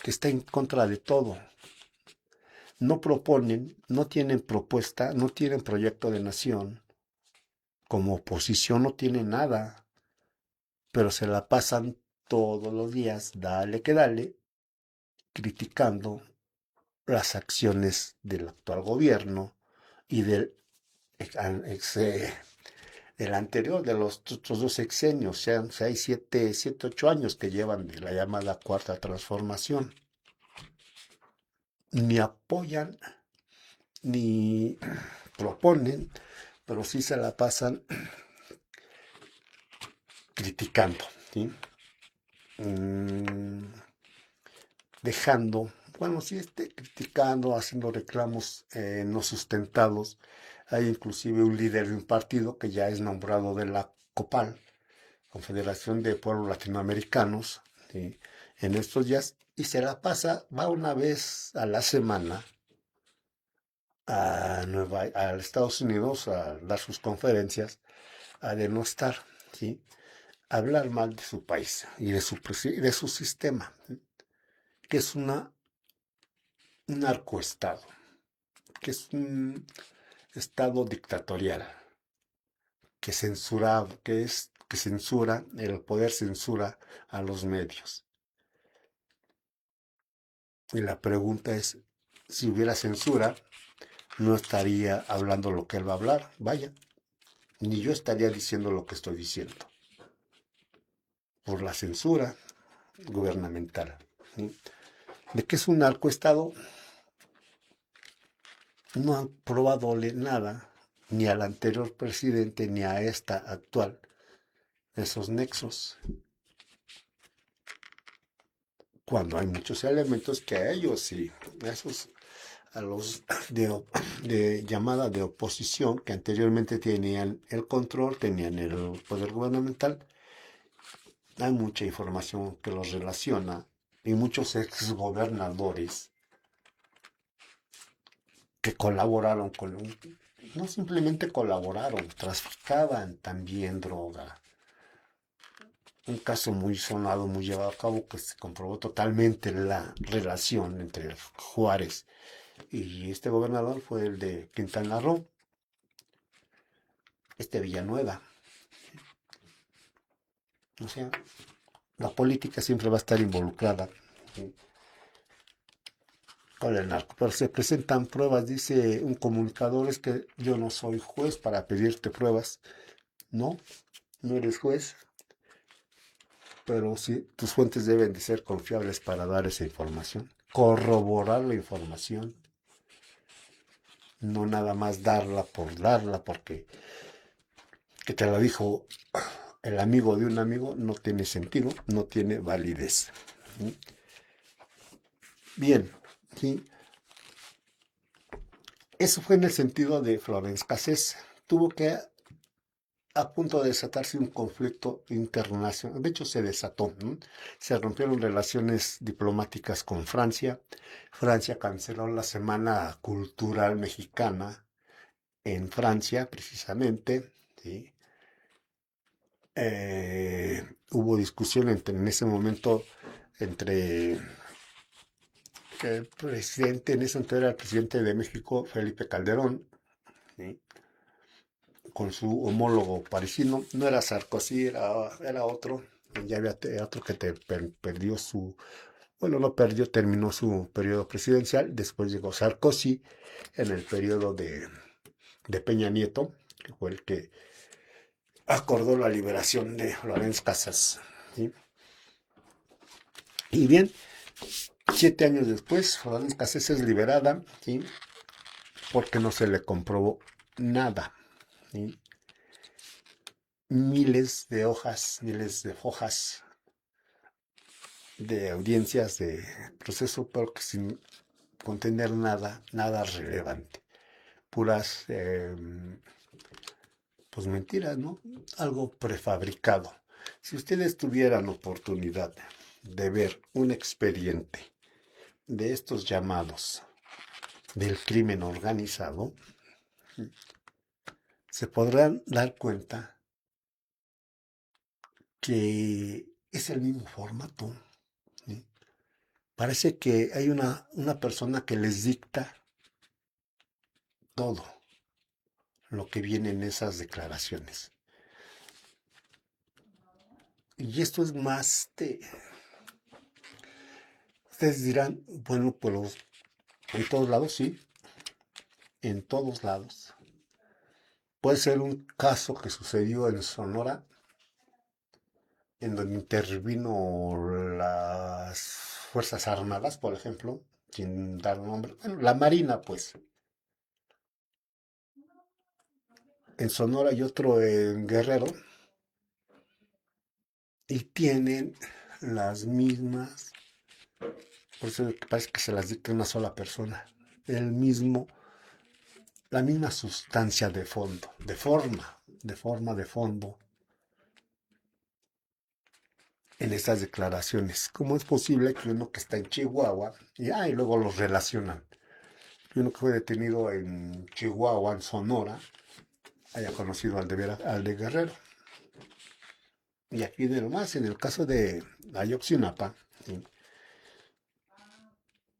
Speaker 1: que está en contra de todo. No proponen, no tienen propuesta, no tienen proyecto de nación. Como oposición no tienen nada, pero se la pasan todos los días, dale que dale, criticando las acciones del actual gobierno y del anterior, de los otros dos sexenios, sean 6, 7, 8 años que llevan de la llamada cuarta transformación. Ni apoyan, ni proponen, pero sí se la pasan criticando, ¿sí? Dejando, bueno, sí, criticando, haciendo reclamos no sustentados. Hay inclusive un líder de un partido que ya es nombrado de la COPAL, Confederación de Pueblos Latinoamericanos, ¿sí? En estos días, y se la pasa, va una vez a la semana a Estados Unidos a dar sus conferencias, a denostar, ¿sí? A hablar mal de su país y de su sistema, ¿sí? Que es un narcoestado, que es un estado dictatorial, que censura, el poder censura a los medios. Y la pregunta es, si hubiera censura, no estaría hablando lo que él va a hablar, vaya, ni yo estaría diciendo lo que estoy diciendo, por la censura gubernamental. ¿Sí? De que es un narcoestado, no han probado nada, ni al anterior presidente, ni a esta actual, esos nexos, cuando hay muchos elementos que a ellos sí, a los de llamada de oposición, que anteriormente tenían el control, tenían el poder gubernamental, hay mucha información que los relaciona, y muchos exgobernadores que colaboraron no simplemente colaboraron, traficaban también droga, un caso muy sonado, muy llevado a cabo, que se comprobó totalmente la relación entre Juárez y este gobernador fue el de Quintana Roo, Villanueva. O sea, la política siempre va a estar involucrada, ¿sí?, con el narco. Pero se presentan pruebas, dice un comunicador, es que yo no soy juez para pedirte pruebas. No, no eres juez, pero sí, tus fuentes deben de ser confiables para dar esa información, corroborar la información, no nada más darla, porque que te la dijo el amigo de un amigo no tiene sentido, no tiene validez. Bien, ¿sí? Eso fue en el sentido de Florence Cassés. Tuvo que a punto de desatarse un conflicto internacional. De hecho, se desató, ¿no? Se rompieron relaciones diplomáticas con Francia. Francia canceló la Semana Cultural Mexicana en Francia, precisamente, ¿sí? Hubo discusión en ese momento entre el presidente, en ese entonces era el presidente de México, Felipe Calderón, ¿sí?, con su homólogo parisino. No era Sarkozy, era otro. Ya había otro que perdió su, bueno, no perdió, terminó su periodo presidencial. Después llegó Sarkozy en el periodo de Peña Nieto, que fue el que acordó la liberación de Florence Cassés, ¿sí? Y bien, 7 años después, Florence Cassés es liberada, ¿sí?, porque no se le comprobó nada, ¿sí? Miles de hojas, miles de hojas de audiencias de proceso, pero que sin contener nada, nada relevante. Puras, pues mentiras, ¿no? Algo prefabricado. Si ustedes tuvieran oportunidad de ver un expediente de estos llamados del crimen organizado, se podrán dar cuenta que es el mismo formato, ¿sí? Parece que hay una persona que les dicta todo lo que viene en esas declaraciones. Y esto es más de... Ustedes dirán, bueno, pues en todos lados, sí, en todos lados. Puede ser un caso que sucedió en Sonora, en donde intervino las Fuerzas Armadas, por ejemplo, sin dar nombre. Bueno, la Marina, pues. En Sonora y otro en Guerrero, y tienen las mismas, por eso parece que se las dicta una sola persona, el mismo, la misma sustancia de fondo, de fondo en estas declaraciones. ¿Cómo es posible que uno que está en Chihuahua, y luego los relacionan, que uno que fue detenido en Chihuahua, en Sonora, haya conocido al de Guerrero? Y aquí de lo más, en el caso de Ayotzinapa, ¿sí?,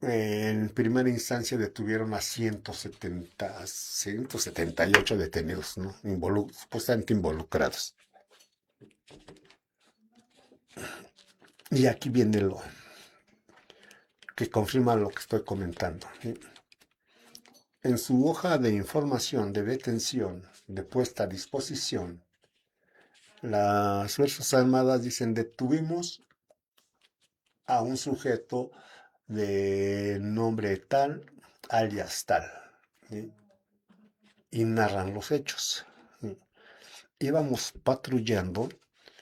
Speaker 1: en primera instancia detuvieron a 178 detenidos, ¿no?, supuestamente involucrados. Y aquí viene lo que confirma lo que estoy comentando, ¿sí? En su hoja de información de detención, de puesta a disposición, las Fuerzas Armadas dicen: detuvimos a un sujeto de nombre tal, alias tal, ¿sí?, y narran los hechos, ¿sí? Íbamos patrullando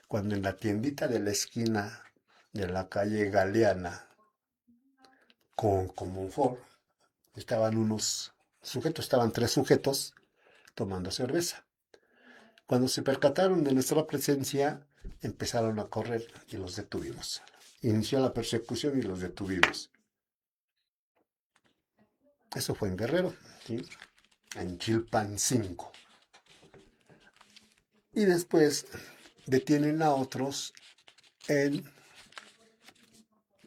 Speaker 1: cuando en la tiendita de la esquina de la calle Galeana con Comonfort estaban 3 sujetos tomando cerveza. Cuando se percataron de nuestra presencia, empezaron a correr y los detuvimos. Inició la persecución y los detuvimos. Eso fue en Guerrero, ¿sí?, en Chilpancingo. Y después detienen a otros en,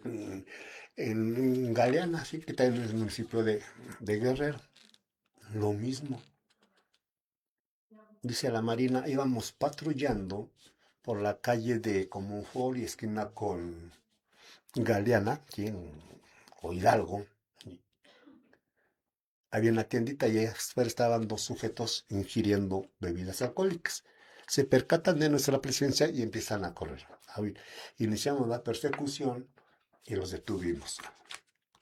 Speaker 1: mm, en Galeana, sí, que también es el municipio de Guerrero. Lo mismo, dice la Marina, íbamos patrullando por la calle de Comonfort y esquina con Galeana, aquí o Hidalgo. Había una tiendita y afuera estaban dos sujetos ingiriendo bebidas alcohólicas. Se percatan de nuestra presencia y empiezan a correr. Iniciamos la persecución y los detuvimos.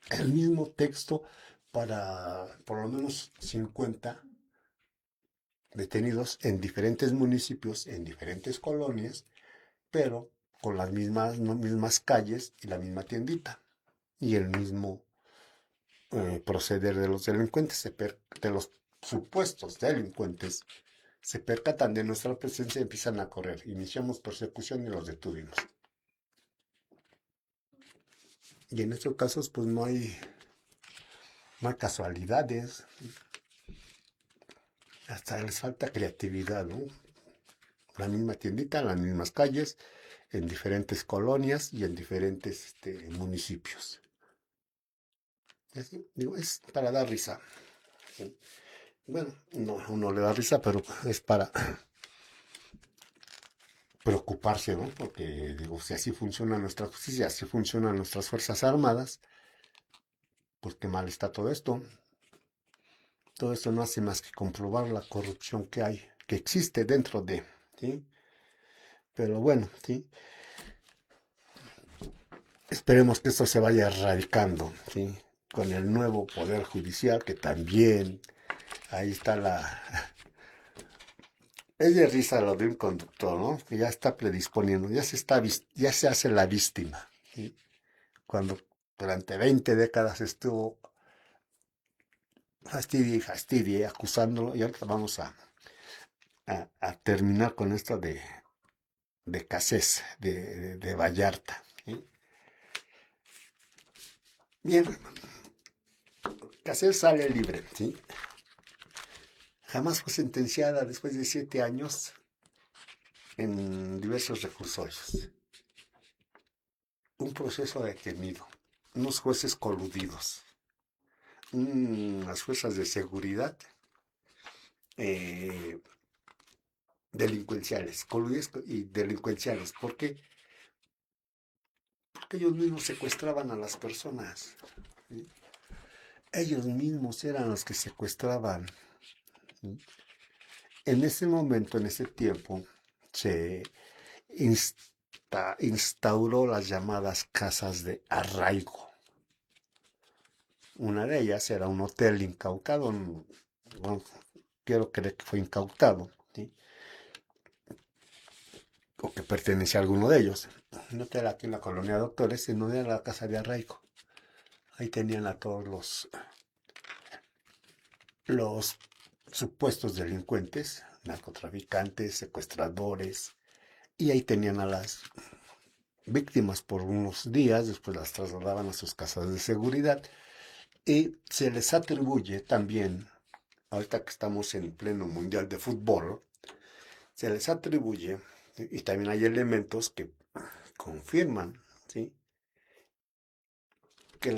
Speaker 1: El mismo texto para por lo menos 50 detenidos en diferentes municipios, en diferentes colonias, pero con las mismas calles y la misma tiendita y el mismo proceder de los delincuentes, de los supuestos delincuentes, se percatan de nuestra presencia y empiezan a correr. Iniciamos persecución y los detuvimos. Y en estos casos, pues no hay casualidades, hasta les falta creatividad, ¿no? La misma tiendita, las mismas calles, en diferentes colonias y en diferentes municipios. Y así, digo, es para dar risa. ¿Sí? Bueno, no, a uno le da risa, pero es para preocuparse, ¿no? Porque, digo, si así funciona nuestra justicia, así funcionan nuestras Fuerzas Armadas, pues qué mal está todo esto. Todo esto no hace más que comprobar la corrupción que hay, que existe dentro de, ¿sí? Pero bueno, ¿sí? Esperemos que esto se vaya erradicando, ¿sí? Con el nuevo Poder Judicial, que también, ahí está Es de risa lo de un conductor, ¿no? Que ya está predisponiendo, ya se hace la víctima, ¿sí? Cuando durante 20 décadas estuvo fastidie, acusándolo, y ahorita vamos a terminar con esto de Cassés, de Vallarta, ¿sí? Bien, Cassés sale libre, ¿sí? Jamás fue sentenciada después de 7 años en diversos recursorios. Un proceso detenido, unos jueces coludidos, las fuerzas de seguridad eh, delincuenciales, coludidos y delincuenciales. ¿Por qué? Porque ellos mismos secuestraban a las personas, ¿sí? Ellos mismos eran los que secuestraban, ¿sí? En ese momento, en ese tiempo, se instauró las llamadas casas de arraigo. Una de ellas era un hotel incautado, bueno, quiero creer que fue incautado, ¿sí? O que pertenecía a alguno de ellos. Un hotel aquí en la colonia Doctores, en donde era la casa de arraigo. Ahí tenían a todos los supuestos delincuentes, narcotraficantes, secuestradores, y ahí tenían a las víctimas por unos días, después las trasladaban a sus casas de seguridad, y se les atribuye también, ahorita que estamos en pleno mundial de fútbol, se les atribuye, y también hay elementos que confirman, ¿sí? Que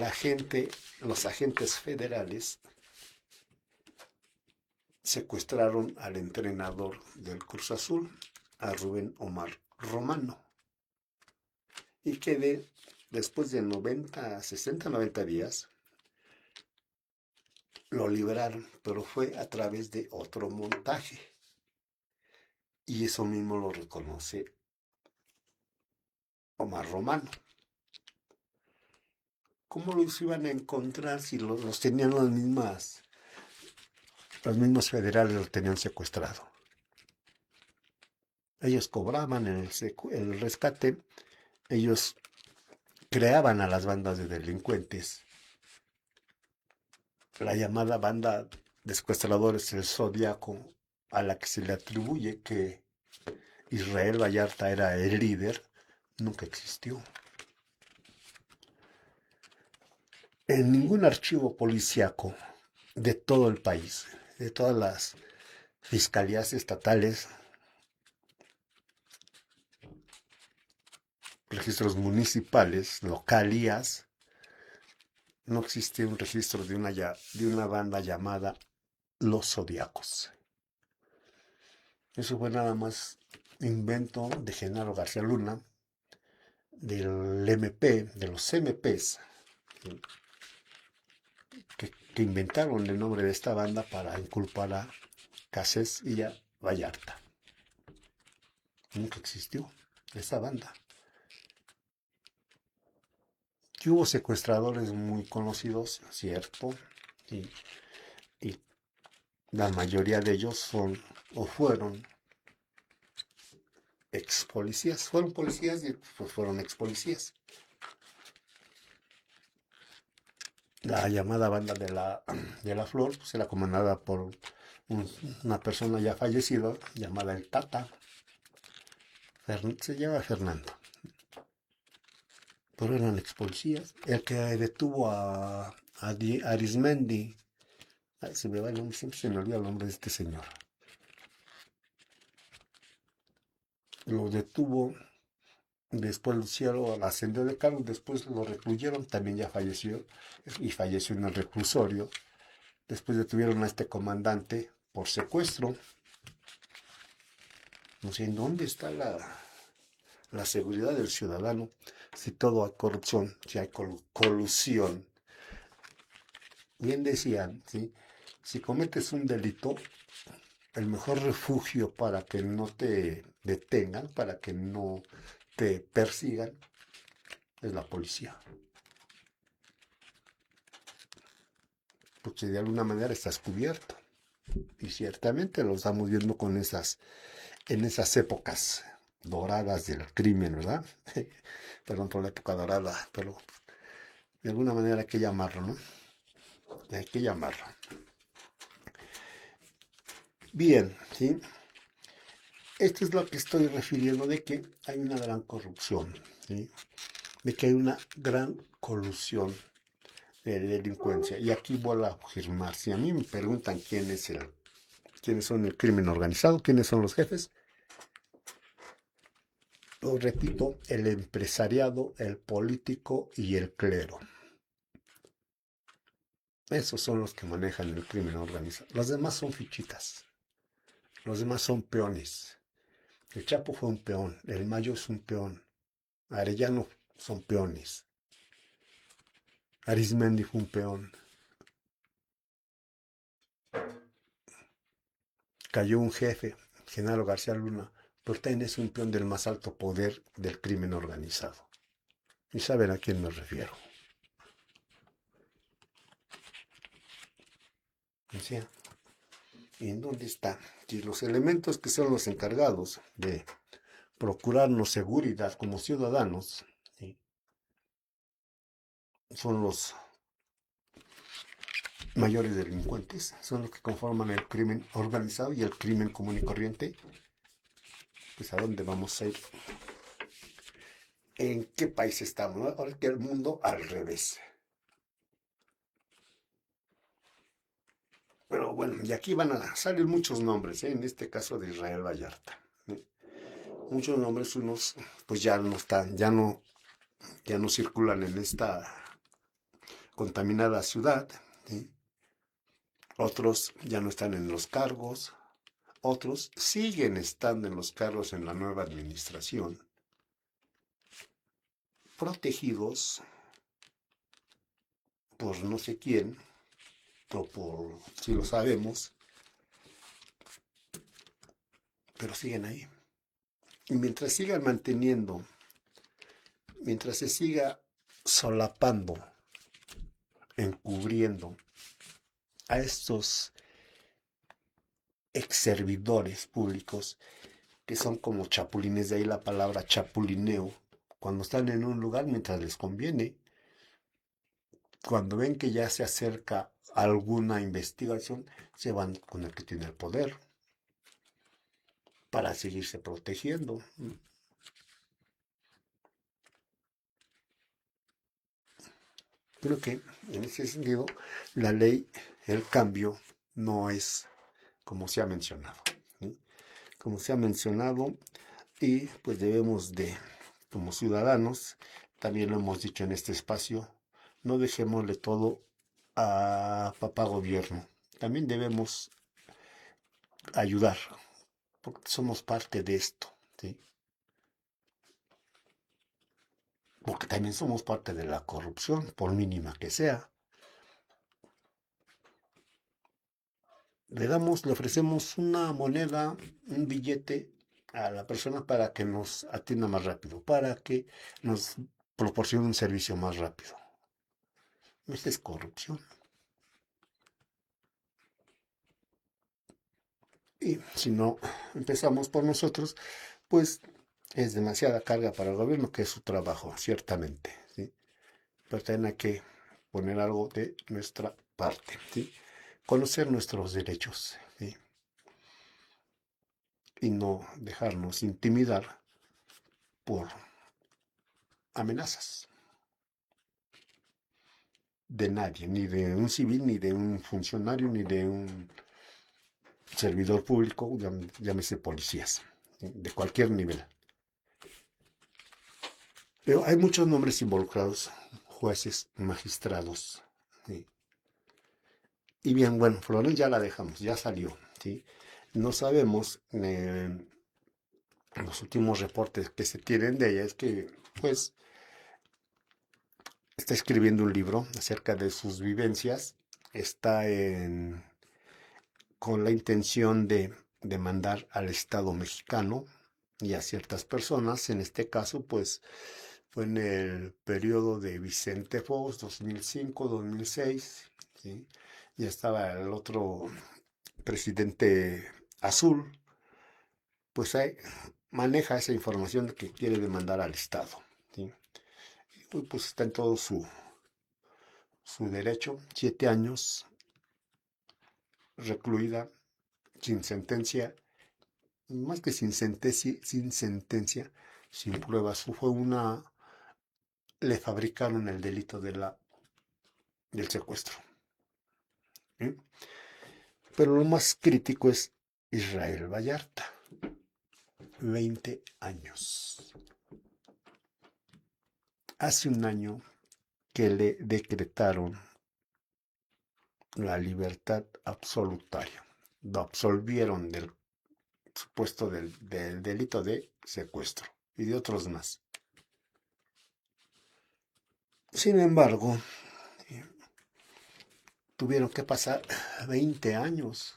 Speaker 1: los agentes federales secuestraron al entrenador del Cruz Azul, a Rubén Omar Romano, y que después de 60, 90 días, lo liberaron, pero fue a través de otro montaje. Y eso mismo lo reconoce Omar Romano. ¿Cómo los iban a encontrar si los tenían los mismos federales los tenían secuestrado? Ellos cobraban el rescate, ellos creaban a las bandas de delincuentes. La llamada banda de secuestradores del Zodíaco, a la que se le atribuye que Israel Vallarta era el líder, nunca existió. En ningún archivo policíaco de todo el país, de todas las fiscalías estatales, registros municipales, localías, no existe un registro de una banda llamada Los Zodiacos. Eso fue nada más invento de Genaro García Luna, del MP, de los MPs, que inventaron el nombre de esta banda para inculpar a Cassés y a Vallarta. Nunca existió esa banda. Que hubo secuestradores muy conocidos, cierto, y, y la mayoría de ellos son o fueron ex policías. Fueron policías y pues fueron ex policías. La llamada banda de la Flor pues, era comandada por una persona ya fallecida llamada el Tata. Se llama Fernando. Pero eran ex policías. El que detuvo a Arismendi. Ay, se me va el nombre, siempre se me olvida el nombre de este señor. Lo detuvo, después Luciano ascendió de cargo, después lo recluyeron, también ya falleció, y falleció en el reclusorio. Después detuvieron a este comandante por secuestro. No sé en dónde está la seguridad del ciudadano si todo hay corrupción, si hay colusión. Bien decían, ¿sí? Si cometes un delito, el mejor refugio para que no te detengan, para que no te persigan, es la policía. Porque de alguna manera estás cubierto. Y ciertamente lo estamos viendo en esas épocas doradas del crimen, ¿verdad? Perdón por la época dorada, pero de alguna manera hay que llamarlo, ¿no? Hay que llamarlo. Bien, ¿sí? Esto es lo que estoy refiriendo de que hay una gran corrupción, ¿sí? De que hay una gran colusión de delincuencia. Y aquí vuelvo a afirmar, si a mí me preguntan quiénes son el crimen organizado, quiénes son los jefes, lo repito, el empresariado, el político y el clero. Esos son los que manejan el crimen organizado. Los demás son fichitas. Los demás son peones. El Chapo fue un peón. El Mayo es un peón. Arellano son peones. Arismendi fue un peón. Cayó un jefe, Genaro García Luna, pero también es un peón del más alto poder del crimen organizado. Y saben a quién me refiero. O sea, ¿en dónde está? Si los elementos que son los encargados de procurarnos seguridad como ciudadanos, ¿sí? Son los mayores delincuentes, son los que conforman el crimen organizado y el crimen común y corriente, pues a dónde vamos a ir, en qué país estamos, ¿no? Ahora que el mundo al revés. Pero bueno, y aquí van a salir muchos nombres, ¿eh? En este caso de Israel Vallarta, ¿eh? Muchos nombres, unos pues ya no están, ya no circulan en esta contaminada ciudad, ¿sí? Otros ya no están en los cargos, otros siguen estando en los cargos en la nueva administración, protegidos por no sé quién, o por si lo sabemos, pero siguen ahí. Y mientras sigan manteniendo, mientras se siga solapando, encubriendo a estos ex servidores públicos que son como chapulines, de ahí la palabra chapulineo, cuando están en un lugar mientras les conviene, cuando ven que ya se acerca alguna investigación, se van con el que tiene el poder para seguirse protegiendo. Creo que en ese sentido la ley, el cambio, no es como se ha mencionado, ¿sí? Como se ha mencionado, y pues debemos de como ciudadanos, también lo hemos dicho en este espacio, no dejémosle todo a papá gobierno. También debemos ayudar, porque somos parte de esto, ¿sí? Porque también somos parte de la corrupción, por mínima que sea. Le ofrecemos una moneda, un billete a la persona para que nos atienda más rápido, para que nos proporcione un servicio más rápido. Esta es corrupción. Y si no empezamos por nosotros, pues es demasiada carga para el gobierno, que es su trabajo, ciertamente, ¿sí? Pero también hay que poner algo de nuestra parte, ¿sí? Conocer nuestros derechos, ¿sí? Y no dejarnos intimidar por amenazas de nadie, ni de un civil, ni de un funcionario, ni de un servidor público, llámese policías, ¿sí? De cualquier nivel. Pero hay muchos nombres involucrados, jueces, magistrados, ¿sí? Y bien, bueno, Flores ya la dejamos, ya salió, ¿sí? No sabemos, los últimos reportes que se tienen de ella es que, pues, está escribiendo un libro acerca de sus vivencias, está con la intención de demandar al Estado mexicano y a ciertas personas. En este caso, pues, fue en el periodo de Vicente Fox, 2005-2006, ¿sí? Ya estaba el otro presidente azul, pues ahí maneja esa información de que quiere demandar al Estado, ¿sí? Y pues está en todo su derecho, 7 años recluida, sin sentencia, más que sin sentencia, sin pruebas. Le fabricaron el delito del secuestro, ¿sí? Pero lo más crítico es Israel Vallarta, 20 años. Hace un año que le decretaron la libertad absolutaria. Lo absolvieron del supuesto del delito de secuestro y de otros más. Sin embargo, tuvieron que pasar 20 años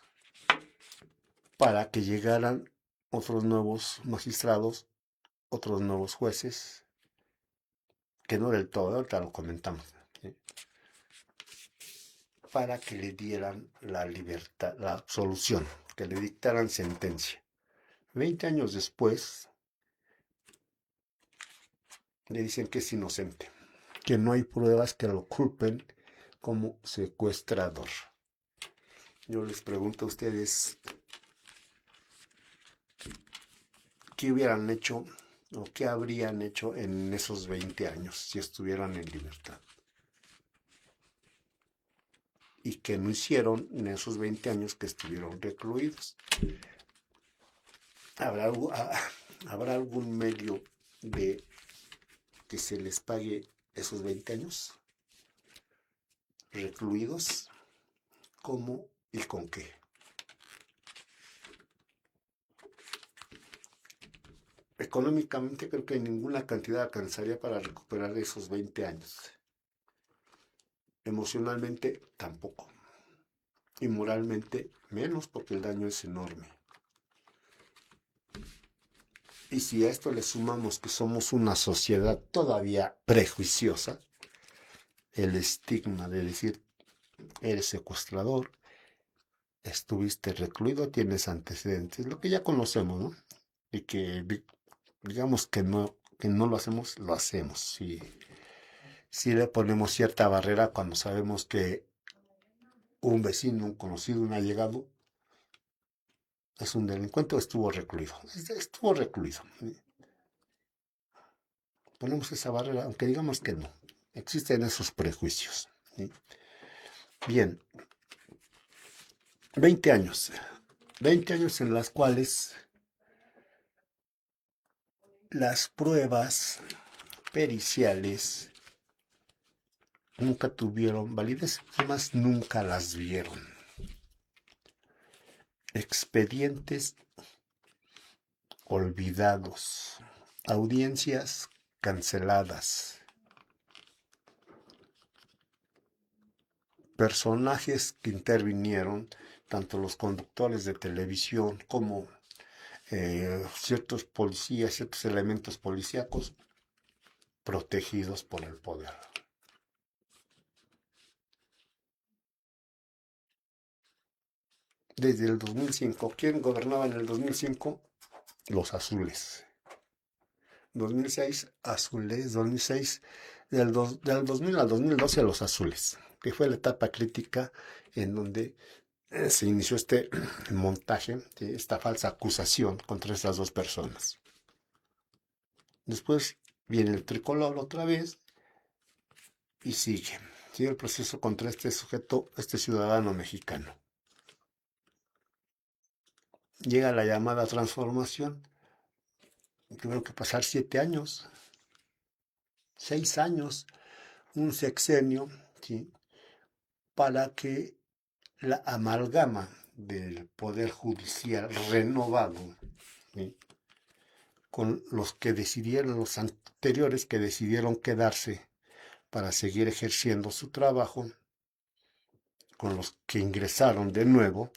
Speaker 1: para que llegaran otros nuevos magistrados, otros nuevos jueces, que no del todo, ahorita lo comentamos, ¿sí? Para que le dieran la libertad, la absolución, que le dictaran sentencia. 20 años después, le dicen que es inocente, que no hay pruebas que lo culpen como secuestrador. Yo les pregunto a ustedes, ¿qué hubieran hecho o qué habrían hecho en esos 20 años si estuvieran en libertad? Y que no hicieron en esos 20 años que estuvieron recluidos. ¿Habrá algún medio de que se les pague esos 20 años recluidos? ¿Cómo y con qué? Económicamente creo que ninguna cantidad alcanzaría para recuperar esos 20 años. Emocionalmente tampoco. Y moralmente menos, porque el daño es enorme. Y si a esto le sumamos que somos una sociedad todavía prejuiciosa, el estigma de decir eres secuestrador, estuviste recluido, tienes antecedentes, lo que ya conocemos, ¿no? Y que digamos que no lo hacemos, lo hacemos. Si le ponemos cierta barrera cuando sabemos que un vecino, un conocido, un allegado es un delincuente o estuvo recluido. Estuvo recluido. Ponemos esa barrera, aunque digamos que no. Existen esos prejuicios, ¿sí? Bien, 20 años. 20 años en las cuales las pruebas periciales nunca tuvieron validez, además nunca las vieron. Expedientes olvidados, audiencias canceladas, personajes que intervinieron, tanto los conductores de televisión como ciertos policías, ciertos elementos policíacos, protegidos por el poder. Desde el 2005, ¿quién gobernaba en el 2005? Los azules. 2006, azules. 2006, del 2000 al 2012, los azules, que fue la etapa crítica en donde se inició este montaje, esta falsa acusación contra estas dos personas. Después viene el tricolor otra vez y sigue el proceso contra este sujeto, este ciudadano mexicano. Llega la llamada transformación. Tuvieron que pasar 7 años, 6 años, un sexenio, ¿sí?, para que la amalgama del Poder Judicial renovado, ¿sí?, con los que decidieron, los anteriores que decidieron quedarse para seguir ejerciendo su trabajo, con los que ingresaron de nuevo,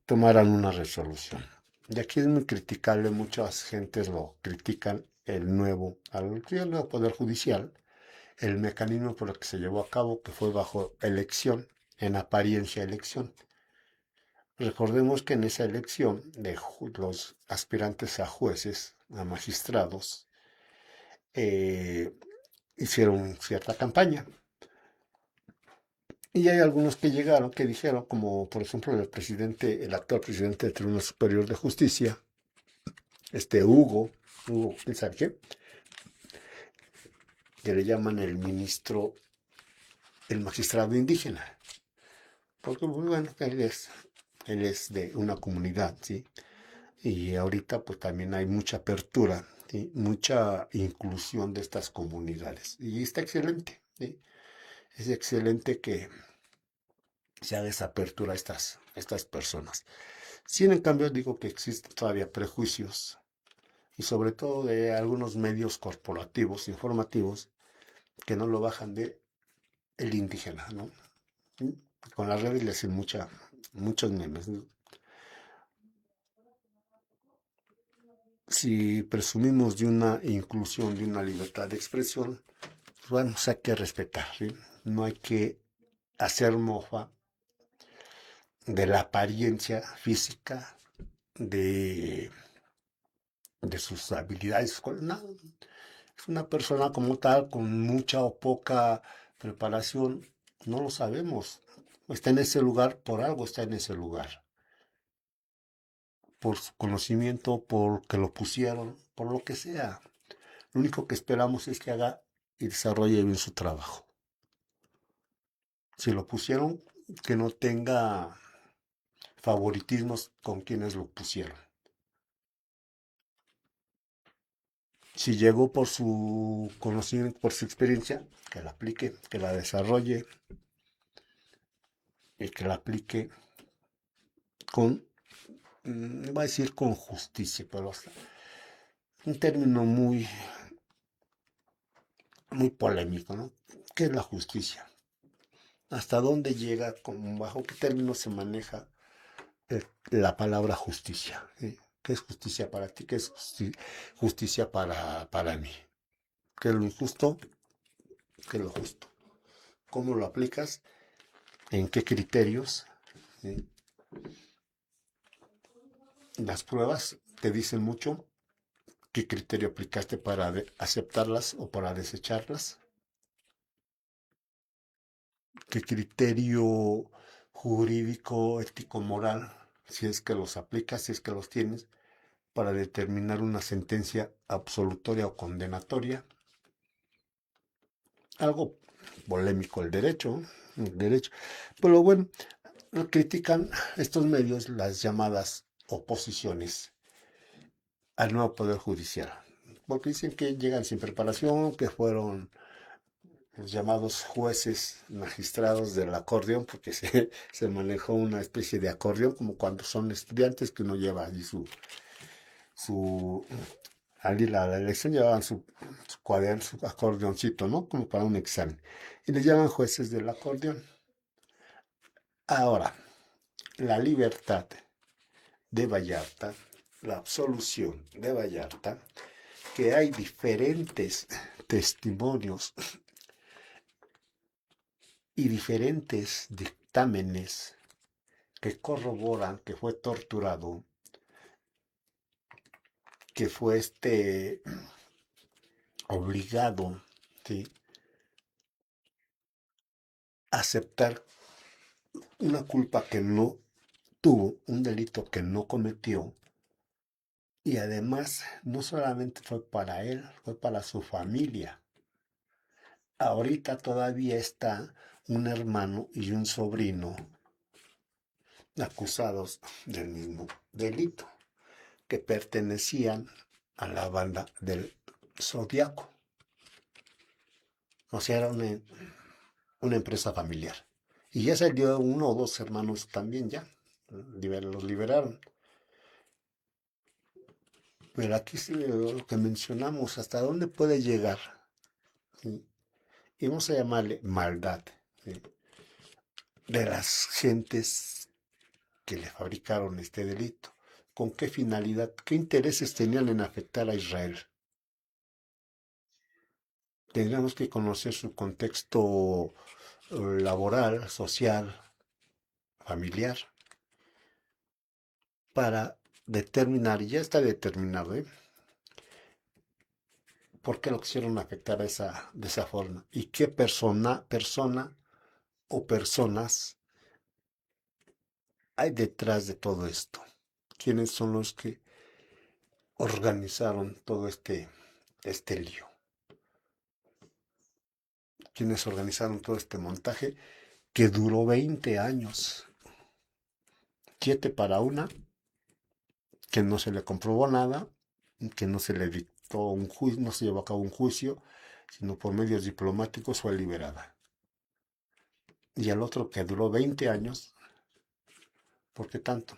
Speaker 1: tomaran una resolución. Y aquí es muy criticable, muchas gentes lo critican, el nuevo Poder Judicial, el mecanismo por el que se llevó a cabo, que fue bajo elección, en apariencia elección. Recordemos que en esa elección de los aspirantes a jueces, a magistrados, hicieron cierta campaña. Y hay algunos que llegaron, que dijeron, como por ejemplo el actual presidente del Tribunal Superior de Justicia, Hugo, ¿quién sabe qué?, que le llaman el ministro, el magistrado indígena. Porque, bueno, él es de una comunidad, ¿sí? Y ahorita pues también hay mucha apertura, ¿sí?, mucha inclusión de estas comunidades. Y está excelente, ¿sí? Es excelente que se haga esa apertura a estas personas. Sin en cambio digo que existen todavía prejuicios, y sobre todo de algunos medios corporativos, informativos, que no lo bajan de el indígena, ¿no? Con las redes le hacen muchos memes, ¿no? Si presumimos de una inclusión, de una libertad de expresión, pues bueno, hay que respetar, ¿sí? No hay que hacer mofa de la apariencia física, de, de sus habilidades. No, es una persona como tal, con mucha o poca preparación, no lo sabemos. Está en ese lugar, por algo está en ese lugar. Por su conocimiento, porque lo pusieron, por lo que sea. Lo único que esperamos es que haga y desarrolle bien su trabajo. Si lo pusieron, que no tenga favoritismos con quienes lo pusieron. Si llegó por su conocimiento, por su experiencia, que la aplique, que la desarrolle y que la aplique con, va a decir con justicia, pero un término muy polémico, ¿no? ¿Qué es la justicia? ¿Hasta dónde llega, bajo qué términos se maneja la palabra justicia? ¿Sí? ¿Qué es justicia para ti? ¿Qué es justicia para mí? ¿Qué es lo injusto? ¿Qué es lo justo? ¿Cómo lo aplicas? ¿En qué criterios? ¿Sí? Las pruebas te dicen mucho. ¿Qué criterio aplicaste para aceptarlas o para desecharlas? ¿Qué criterio jurídico, ético, moral, si es que los aplicas, si es que los tienes, para determinar una sentencia absolutoria o condenatoria? Algo polémico el derecho. Pero bueno, critican estos medios las llamadas oposiciones al nuevo Poder Judicial. Porque dicen que llegan sin preparación, que fueron los llamados jueces magistrados del acordeón, porque se manejó una especie de acordeón, como cuando son estudiantes que uno lleva allí su al ir a la elección llevaban su cuaderno, su acordeoncito, ¿no? Como para un examen. Y les llaman jueces del acordeón. Ahora, la libertad de Vallarta, la absolución de Vallarta, que hay diferentes testimonios y diferentes dictámenes que corroboran que fue torturado, que fue obligado, ¿sí?, a aceptar una culpa que no tuvo, un delito que no cometió, y además no solamente fue para él, fue para su familia. Ahorita todavía está un hermano y un sobrino acusados del mismo delito, que pertenecían a la banda del Zodiaco. O sea, era una empresa familiar. Y ya salió uno o dos hermanos también ya. Los liberaron. Pero aquí sí lo que mencionamos, hasta dónde puede llegar. ¿Sí? Y vamos a llamarle maldad, ¿sí?, de las gentes que le fabricaron este delito. ¿Con qué finalidad? ¿Qué intereses tenían en afectar a Israel? Tendríamos que conocer su contexto laboral, social, familiar, para determinar, y ya está determinado, por qué lo quisieron afectar de esa forma y qué persona o personas hay detrás de todo esto. ¿Quiénes son los que organizaron todo este lío? ¿Quiénes organizaron todo este montaje que duró 20 años? 7 para una, que no se le comprobó nada, que no se le dictó un juicio, no se llevó a cabo un juicio, sino por medios diplomáticos fue liberada. Y el otro que duró 20 años, ¿por qué tanto?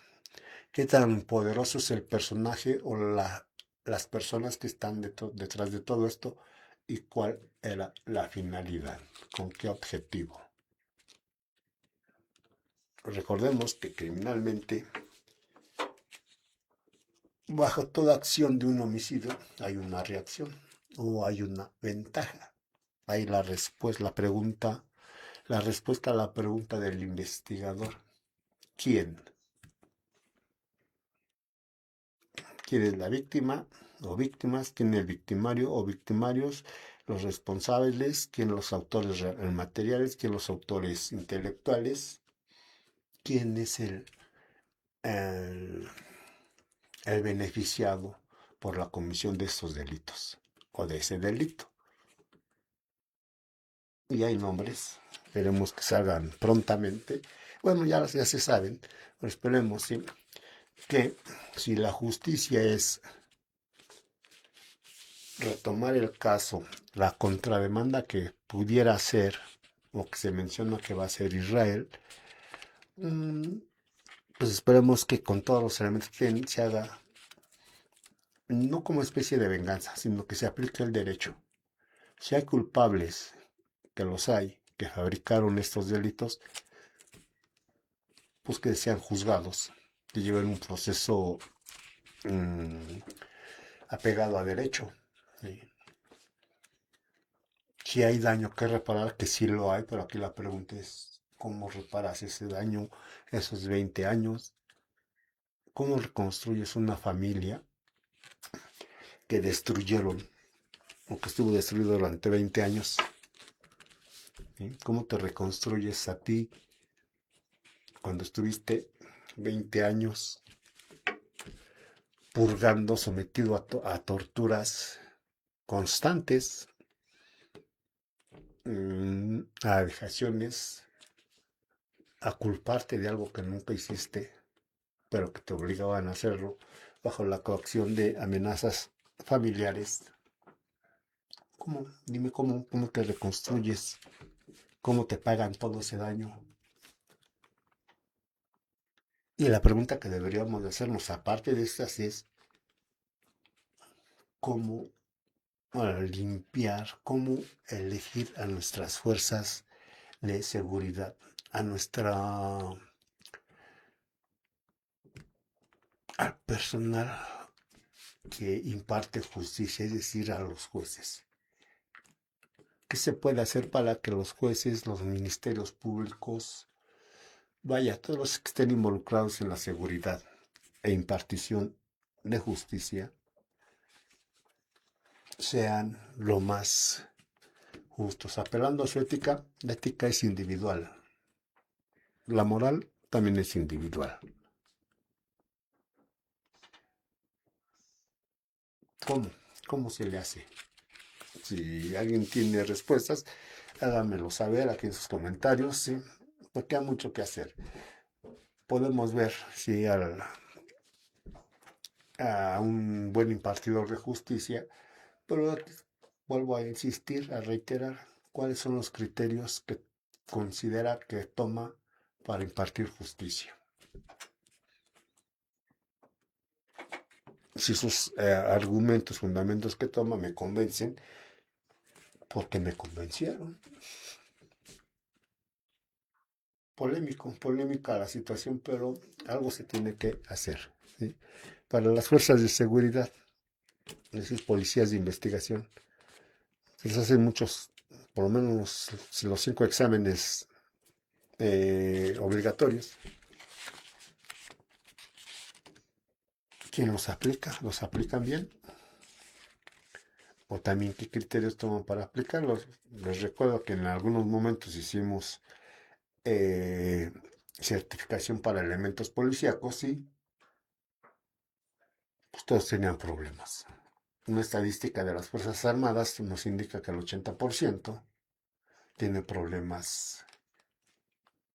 Speaker 1: ¿Qué tan poderoso es el personaje o las personas que están detrás de todo esto? ¿Y cuál era la finalidad? ¿Con qué objetivo? Recordemos que criminalmente, bajo toda acción de un homicidio, hay una reacción o hay una ventaja. Hay la respuesta, la respuesta a la pregunta del investigador. ¿Quién? ¿Quién es la víctima o víctimas? ¿Quién es el victimario o victimarios? Los responsables, quién los autores materiales, quién los autores intelectuales, quién es el, el beneficiado por la comisión de estos delitos o de ese delito. Y hay nombres, esperemos que salgan prontamente. Bueno, ya se saben, pero esperemos, ¿sí?, que si la justicia es retomar el caso, la contrademanda que pudiera ser, o que se menciona que va a ser Israel, pues esperemos que con todos los elementos que se haga, no como especie de venganza, sino que se aplique el derecho. Si hay culpables, que los hay, que fabricaron estos delitos, pues que sean juzgados, que lleven un proceso apegado a derecho. ¿Sí? Si hay daño que reparar, que sí lo hay, pero aquí la pregunta es cómo reparas ese daño, esos 20 años, cómo reconstruyes una familia que destruyeron o que estuvo destruido durante 20 años. ¿Sí? ¿Cómo te reconstruyes a ti cuando estuviste 20 años purgando, sometido a torturas constantes, a vejaciones, a culparte de algo que nunca hiciste, pero que te obligaban a hacerlo? bajo la coacción de amenazas familiares. ¿Cómo? Dime cómo te reconstruyes, cómo te pagan todo ese daño. Y la pregunta que deberíamos de hacernos, aparte de estas, es cómo limpiar, cómo elegir a nuestras fuerzas de seguridad, al personal que imparte justicia, es decir, a los jueces. ¿Qué se puede hacer para que los jueces, los ministerios públicos, vaya, todos los que estén involucrados en la seguridad e impartición de justicia, sean lo más justos? Apelando a su ética, la ética es individual, la moral también es individual. ¿Cómo? ¿Cómo se le hace? Si alguien tiene respuestas, háganmelo saber aquí en sus comentarios, ¿sí? Porque hay mucho que hacer. Podemos ver si a un buen impartidor de justicia, pero vuelvo a insistir, a reiterar cuáles son los criterios que considera que toma para impartir justicia. Si sus argumentos, fundamentos que toma me convencen, porque me convencieron. Polémica la situación, pero algo se tiene que hacer, ¿sí? Para las fuerzas de seguridad, es decir, policías de investigación, se les hacen muchos, por lo menos los 5 exámenes obligatorios. ¿Quién los aplica? ¿Los aplican bien? O también qué criterios toman para aplicarlos. Les recuerdo que en algunos momentos hicimos certificación para elementos policíacos y pues todos tenían problemas. Una estadística de las Fuerzas Armadas nos indica que el 80% tiene problemas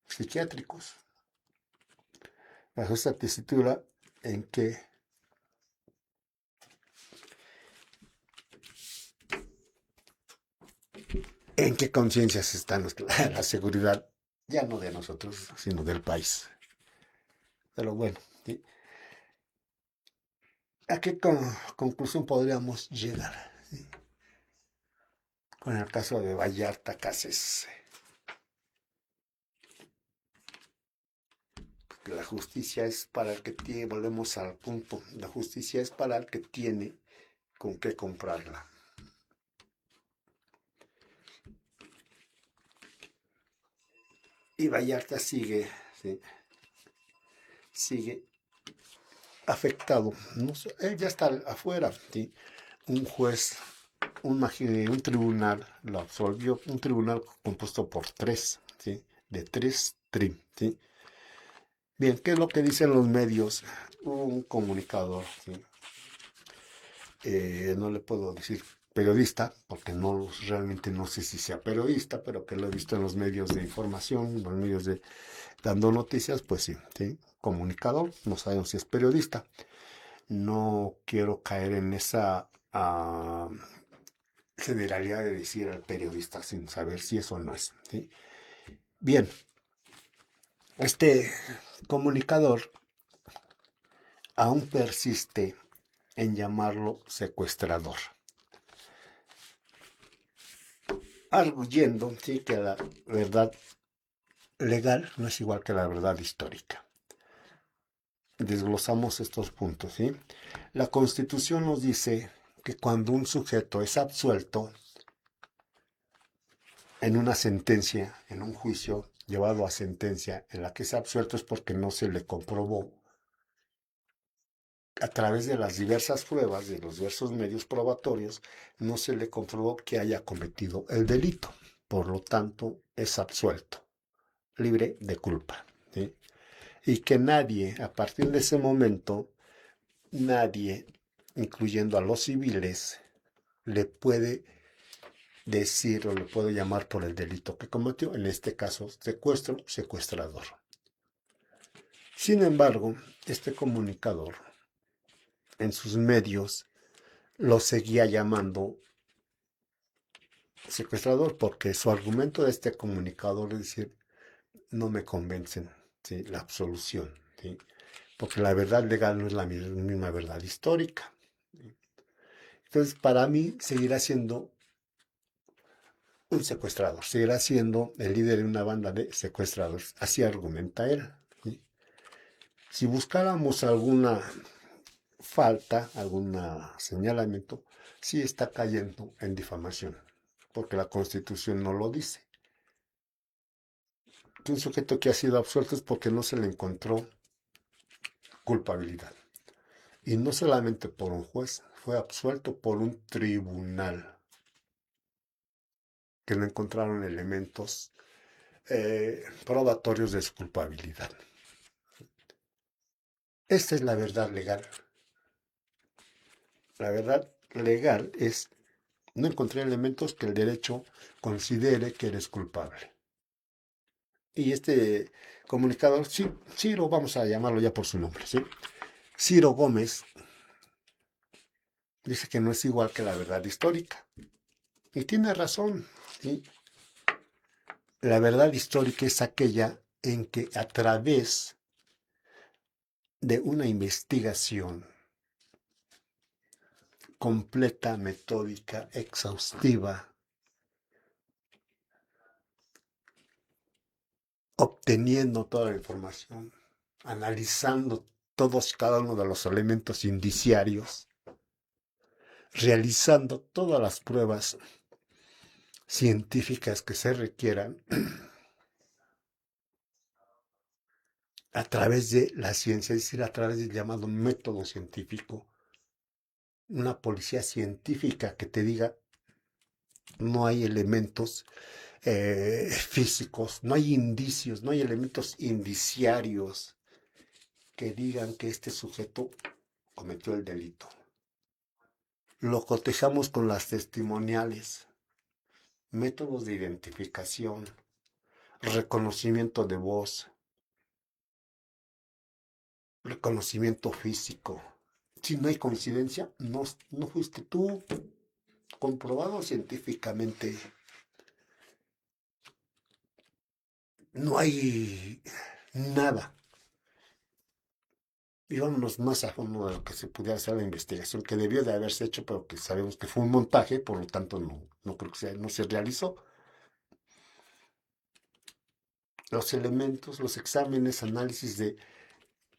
Speaker 1: psiquiátricos. Bajo esta tesitura, ¿en qué conciencias está la seguridad? Ya no de nosotros, sino del país. Pero bueno, ¿sí? ¿A qué conclusión podríamos llegar? ¿Sí? Con el caso de Vallarta Cáceres. La justicia es para el que tiene, volvemos al punto, la justicia es para el que tiene con qué comprarla. Y Vallarta sigue, ¿sí? Sigue afectado. No, él ya está afuera, ¿sí? Un juez, un tribunal lo absolvió, un tribunal compuesto por 3, ¿sí? De 3 trim, ¿sí? Bien, ¿qué es lo que dicen los medios? Un comunicador, ¿sí? No le puedo decir periodista, porque realmente no sé si sea periodista, pero que lo he visto en los medios de información, en los medios de dando noticias, pues sí, ¿sí? Comunicador, no sabemos si es periodista. No quiero caer en esa generalidad de decir al periodista sin saber si eso no es, ¿sí? Bien, este comunicador aún persiste en llamarlo secuestrador, arguyendo, ¿sí?, que la verdad legal no es igual que la verdad histórica. Desglosamos estos puntos, ¿sí? La Constitución nos dice que cuando un sujeto es absuelto en una sentencia, en un juicio llevado a sentencia en la que es absuelto, es porque no se le comprobó a través de las diversas pruebas, de los diversos medios probatorios, no se le comprobó que haya cometido el delito. Por lo tanto, es absuelto, libre de culpa, ¿sí? Y que nadie, a partir de ese momento, nadie, incluyendo a los civiles, le puede decir o le puede llamar por el delito que cometió, en este caso, secuestro, secuestrador. Sin embargo, este comunicador en sus medios lo seguía llamando secuestrador porque su argumento de este comunicador es decir, no me convencen, ¿sí? La absolución, ¿sí? Porque la verdad legal no es la misma verdad histórica. Entonces, para mí, seguirá siendo un secuestrador, seguirá siendo el líder de una banda de secuestradores. Así argumenta él. ¿Sí? Si buscáramos alguna falta, algún señalamiento, sí está cayendo en difamación, porque la Constitución no lo dice. Un sujeto que ha sido absuelto es porque no se le encontró culpabilidad. Y no solamente por un juez, fue absuelto por un tribunal que no encontraron elementos probatorios de su culpabilidad. Esta es la verdad legal. La verdad legal es no encontrar elementos que el derecho considere que eres culpable. Y este comunicador, Ciro, vamos a llamarlo ya por su nombre, ¿sí? Ciro Gómez dice que no es igual que la verdad histórica. Y tiene razón, ¿sí? La verdad histórica es aquella en que a través de una investigación completa, metódica, exhaustiva, obteniendo toda la información, analizando todos y cada uno de los elementos indiciarios, realizando todas las pruebas científicas que se requieran a través de la ciencia, es decir, a través del llamado método científico, una policía científica que te diga no hay elementos físicos, no hay indicios, no hay elementos indiciarios que digan que este sujeto cometió el delito. Lo cotejamos con las testimoniales, métodos de identificación, reconocimiento de voz, reconocimiento físico. Si no hay coincidencia, no fuiste tú. Comprobado científicamente, no hay nada. Y vámonos más a fondo de lo que se pudiera hacer la investigación, que debió de haberse hecho, pero que sabemos que fue un montaje, por lo tanto no creo que no se realizó. Los elementos, los exámenes, análisis de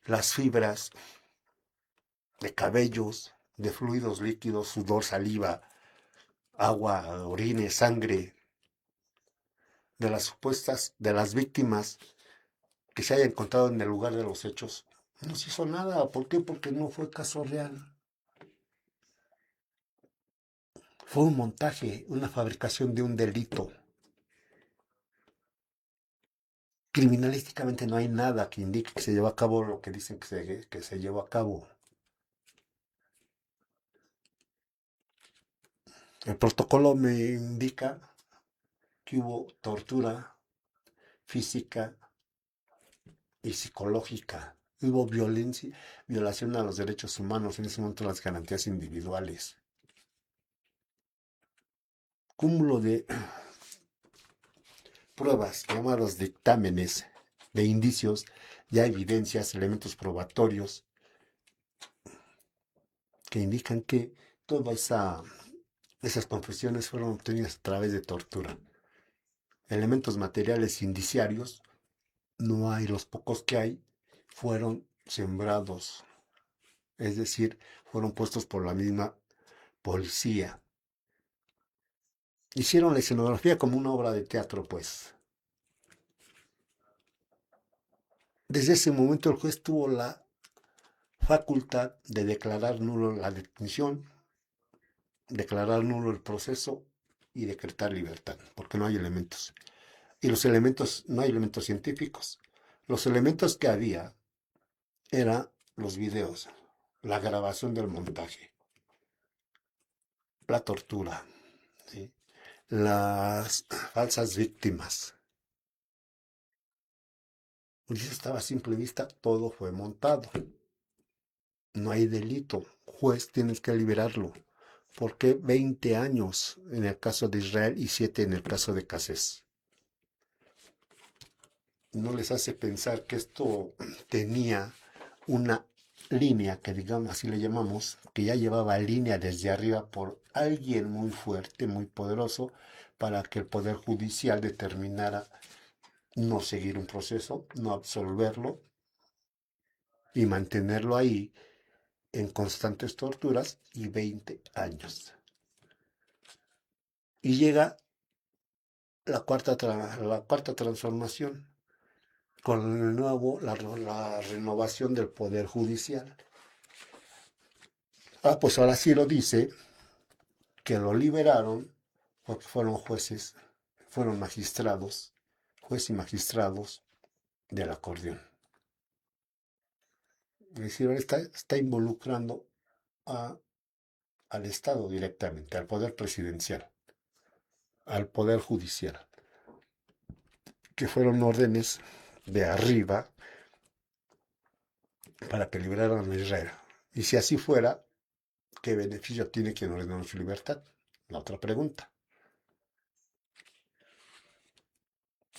Speaker 1: las fibras, de cabellos, de fluidos líquidos, sudor, saliva, agua, orines, sangre, de las supuestas, de las víctimas que se haya encontrado en el lugar de los hechos. No se hizo nada. ¿Por qué? Porque no fue caso real. Fue un montaje, una fabricación de un delito. Criminalísticamente no hay nada que indique que se llevó a cabo lo que dicen que se llevó a cabo. El protocolo me indica que hubo tortura física y psicológica. Hubo violencia, violación a los derechos humanos, en ese momento las garantías individuales. Cúmulo de pruebas, llamados dictámenes de indicios, ya evidencias, elementos probatorios que indican que todas esas confesiones fueron obtenidas a través de tortura. Elementos materiales indiciarios, no hay, los pocos que hay fueron sembrados, es decir, fueron puestos por la misma policía. Hicieron la escenografía como una obra de teatro, pues. Desde ese momento el juez tuvo la facultad de declarar nulo la detención, declarar nulo el proceso y decretar libertad, porque no hay elementos. Y los elementos, no hay elementos científicos. Los elementos que había eran los videos, la grabación del montaje, la tortura, ¿sí? Las falsas víctimas. Y eso estaba a simple vista, todo fue montado. no hay delito. Juez, tienes que liberarlo. ¿Por qué 20 años en el caso de Israel y 7 en el caso de Cassés? ¿No les hace pensar que esto tenía una línea, que digamos así le llamamos, que ya llevaba línea desde arriba por alguien muy fuerte, muy poderoso, para que el Poder Judicial determinara no seguir un proceso, no absolverlo y mantenerlo ahí en constantes torturas y 20 años? Y llega la cuarta transformación con la renovación del Poder Judicial. Pues ahora sí lo dice, que lo liberaron porque fueron jueces, fueron magistrados, jueces y magistrados del acordeón. Es decir, ahora está involucrando al Estado directamente, al Poder Presidencial, al Poder Judicial, que fueron órdenes de arriba para que liberaran a Israel. Y si así fuera, ¿qué beneficio tiene quien ordenó su libertad? La otra pregunta.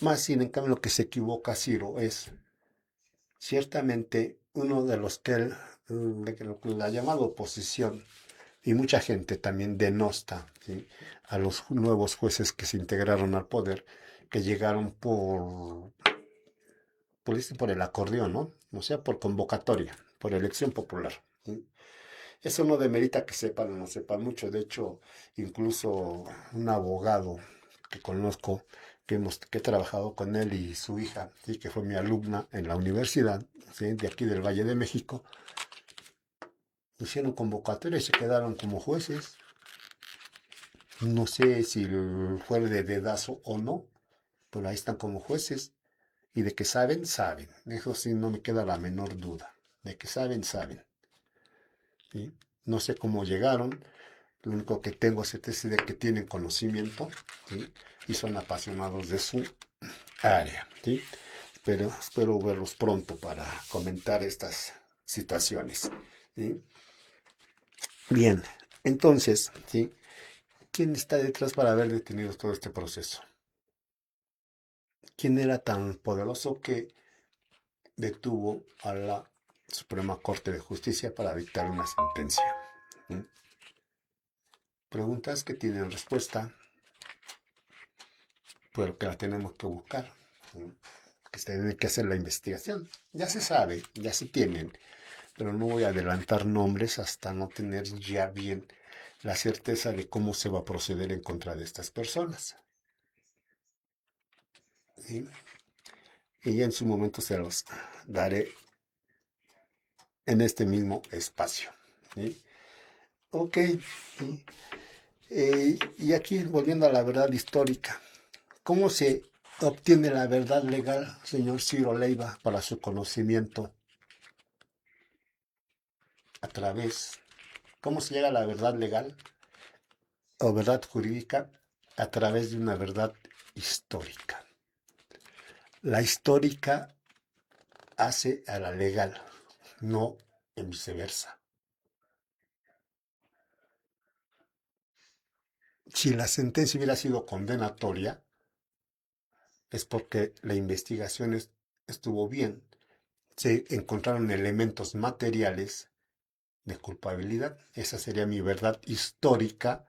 Speaker 1: Más sin en cambio lo que se equivoca Ciro es, ciertamente, uno de los que él, la llamada oposición, y mucha gente también denosta, ¿sí?, a los nuevos jueces que se integraron al poder, que llegaron por el acordeón, ¿no? O sea, por convocatoria, por elección popular, ¿sí? Eso no demerita que sepan o no sepan mucho. De hecho, incluso un abogado que conozco, que he trabajado con él y su hija, ¿sí?, que fue mi alumna en la universidad, ¿sí?, de aquí del Valle de México, hicieron convocatoria y se quedaron como jueces. No sé si fue de dedazo o no, pero ahí están como jueces. Y de que saben, saben. Eso sí, no me queda la menor duda. De que saben, saben. ¿Sí? No sé cómo llegaron. Lo único que tengo es certeza de que tienen conocimiento, ¿sí?, y son apasionados de su área, ¿sí? Pero espero verlos pronto para comentar estas situaciones, ¿sí? Bien, entonces, ¿sí?, ¿quién está detrás para haber detenido todo este proceso? ¿Quién era tan poderoso que detuvo a la Suprema Corte de Justicia para dictar una sentencia? ¿Sí? Preguntas que tienen respuesta, pero que la tenemos que buscar, ¿sí?, que se tiene que hacer la investigación. Ya se sabe, ya se tienen, pero no voy a adelantar nombres hasta no tener ya bien la certeza de cómo se va a proceder en contra de estas personas, ¿sí? Y ya en su momento se los daré en este mismo espacio, ¿sí? Ok, ¿sí? Y aquí volviendo a la verdad histórica, ¿cómo se obtiene la verdad legal, señor Ciro Leiva, para su conocimiento? A través, ¿cómo se llega a la verdad legal o verdad jurídica? A través de una verdad histórica. La histórica hace a la legal, no en viceversa. Si la sentencia hubiera sido condenatoria, es porque la investigación estuvo bien. Se encontraron elementos materiales de culpabilidad. Esa sería mi verdad histórica,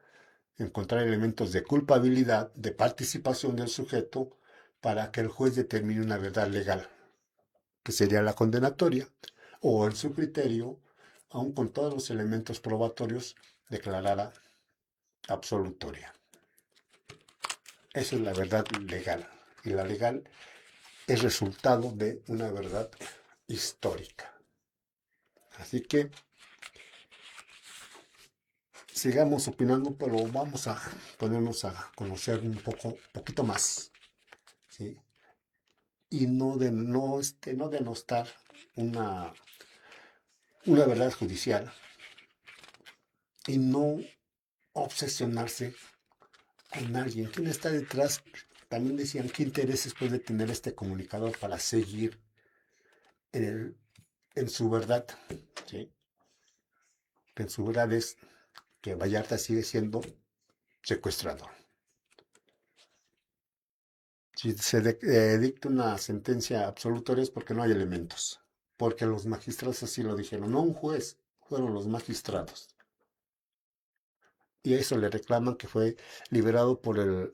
Speaker 1: encontrar elementos de culpabilidad, de participación del sujeto, para que el juez determine una verdad legal, que sería la condenatoria, o en su criterio, aun con todos los elementos probatorios, declarara absolutoria. Esa es la verdad legal. Y la legal es resultado de una verdad histórica. Así que sigamos opinando, pero vamos a ponernos a conocer un poquito más, ¿sí? Y no denostar una, una verdad judicial y no obsesionarse con alguien. ¿Quién está detrás? También decían, ¿qué intereses puede tener este comunicador para seguir en su verdad? ¿Sí? que su verdad es que Vallarta sigue siendo secuestrador. Si se dicta una sentencia absolutoria es porque no hay elementos, porque los magistrados así lo dijeron, no un juez, fueron los magistrados. Y a eso le reclaman que fue liberado por el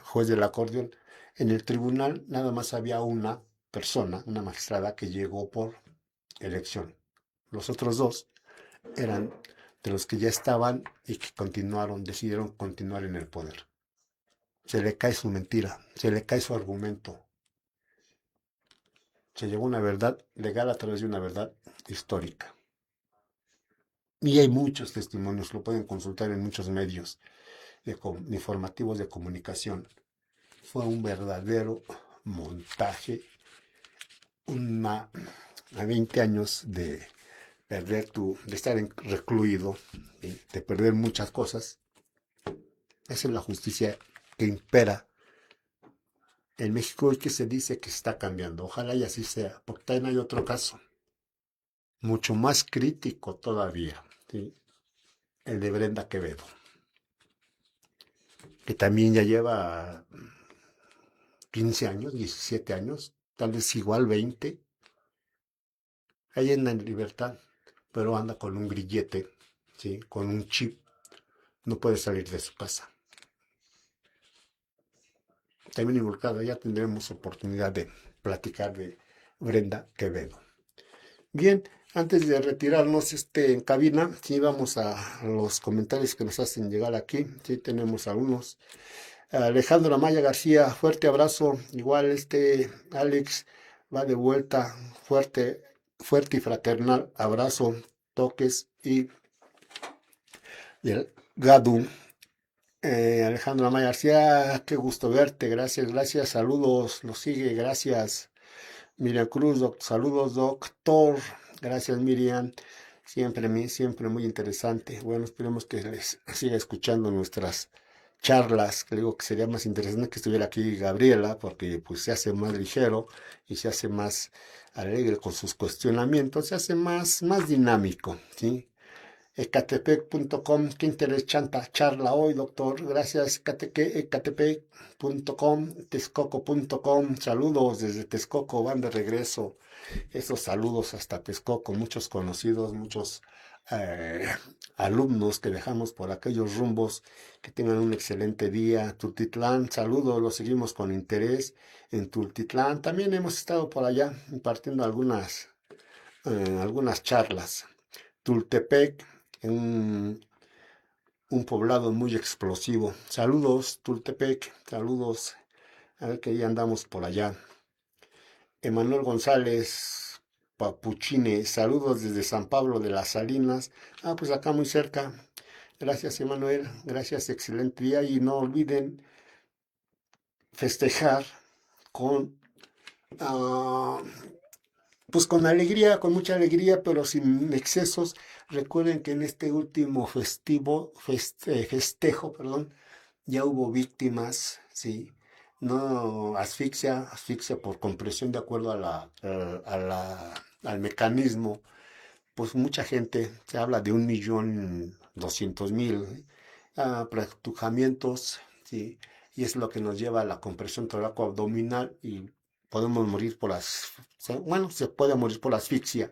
Speaker 1: juez del acordeón. En el tribunal nada más había una persona, una magistrada que llegó por elección. Los otros dos eran de los que ya estaban y que continuaron, decidieron continuar en el poder. Se le cae su mentira, se le cae su argumento. Se llegó a una verdad legal a través de una verdad histórica. Y hay muchos testimonios, lo pueden consultar en muchos medios informativos de comunicación. Fue un verdadero montaje, a 20 años de de estar recluido, de perder muchas cosas. Esa es la justicia que impera en México y que se dice que está cambiando. Ojalá y así sea, porque también hay otro caso, mucho más crítico todavía, ¿sí? El de Brenda Quevedo, que también ya lleva 15 años, 17 años, tal vez igual 20. Ahí anda en libertad, pero anda con un grillete, ¿sí? Con un chip. No puede salir de su casa. También involucrado, ya tendremos oportunidad de platicar de Brenda Quevedo. Bien, antes de retirarnos en cabina, sí vamos a los comentarios que nos hacen llegar aquí. Sí tenemos algunos. Alejandro Amaya García, fuerte abrazo. Igual Alex va de vuelta, fuerte, fuerte y fraternal abrazo, toques y el Gadu. Alejandro Amaya García, qué gusto verte, gracias, gracias, saludos, nos sigue, gracias. Miriam Cruz, saludos doctor, gracias Miriam, siempre muy interesante. Bueno, esperemos que les siga escuchando nuestras charlas, que digo que sería más interesante que estuviera aquí Gabriela, porque pues se hace más ligero y se hace más alegre con sus cuestionamientos, se hace más dinámico, ¿sí? Ecatepec.com, qué interesante charla hoy, doctor. Gracias, ecatepec.com, texcoco.com. Saludos desde Texcoco, van de regreso. Esos saludos hasta Texcoco, muchos conocidos, muchos eh, alumnos que dejamos por aquellos rumbos. Que tengan un excelente día. Tultitlán, saludos, lo seguimos con interés en Tultitlán. También hemos estado por allá impartiendo algunas charlas. Tultepec, un poblado muy explosivo. Saludos, Tultepec, saludos. A ver que ya andamos por allá. Emanuel González Papuchine, saludos desde San Pablo de las Salinas. Pues acá muy cerca. Gracias, Emanuel. Gracias, excelente día. Y no olviden festejar con pues con alegría, con mucha alegría, pero sin excesos. Recuerden que en este último festejo, perdón, ya hubo víctimas, sí. No, asfixia por compresión de acuerdo al mecanismo. Pues mucha gente, se habla de 1.200.000 prejuzgamientos, sí. Y es lo que nos lleva a la compresión torácico-abdominal y podemos morir bueno, se puede morir por asfixia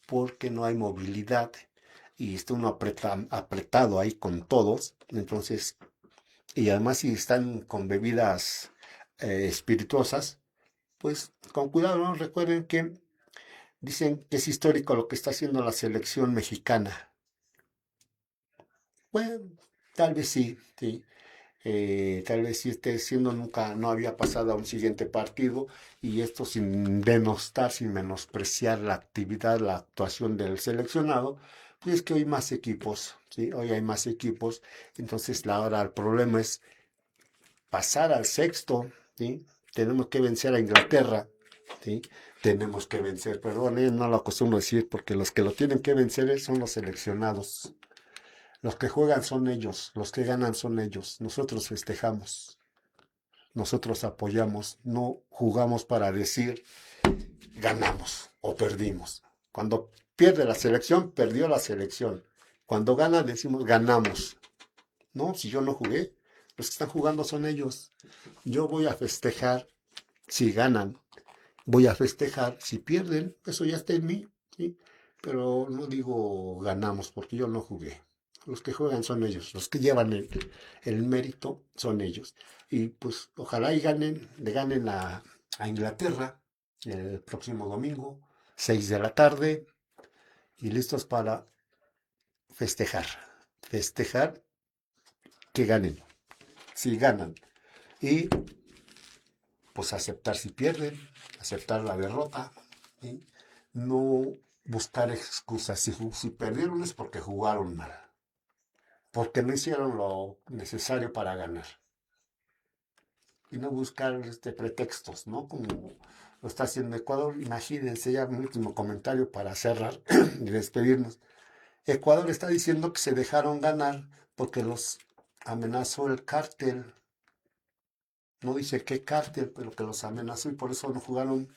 Speaker 1: porque no hay movilidad y está uno apretado ahí con todos. Entonces, y además si están con bebidas espirituosas, pues con cuidado, ¿no? Recuerden que dicen que es histórico lo que está haciendo la selección mexicana. Bueno, tal vez sí, sí. Tal vez sí esté siendo nunca, no había pasado a un siguiente partido y esto sin denostar, sin menospreciar la actividad, la actuación del seleccionado, pues es que hoy más equipos, ¿sí? Hoy hay más equipos, entonces ahora el problema es pasar al sexto, ¿sí? Tenemos que vencer a Inglaterra, ¿sí? Tenemos que vencer, perdón, no lo acostumbro a decir porque los que lo tienen que vencer son los seleccionados. Los que juegan son ellos, los que ganan son ellos. Nosotros festejamos, nosotros apoyamos, no jugamos para decir ganamos o perdimos. Cuando pierde la selección, perdió la selección. Cuando ganan decimos ganamos. No, si yo no jugué, los que están jugando son ellos. Yo voy a festejar si ganan, voy a festejar si pierden, eso ya está en mí, ¿sí? Pero no digo ganamos porque yo no jugué. Los que juegan son ellos, los que llevan el mérito son ellos. Y pues ojalá y ganen, le ganen a Inglaterra el próximo domingo, 6 de la tarde, y listos para festejar. Festejar que ganen, si ganan. Y pues aceptar si pierden, aceptar la derrota, ¿sí? No buscar excusas. Si perdieron es porque jugaron mal, porque no hicieron lo necesario para ganar. Y no buscar pretextos, ¿no? Como lo está haciendo Ecuador. Imagínense, ya mi último comentario para cerrar y despedirnos. Ecuador está diciendo que se dejaron ganar porque los amenazó el cártel. No dice qué cártel, pero que los amenazó y por eso no jugaron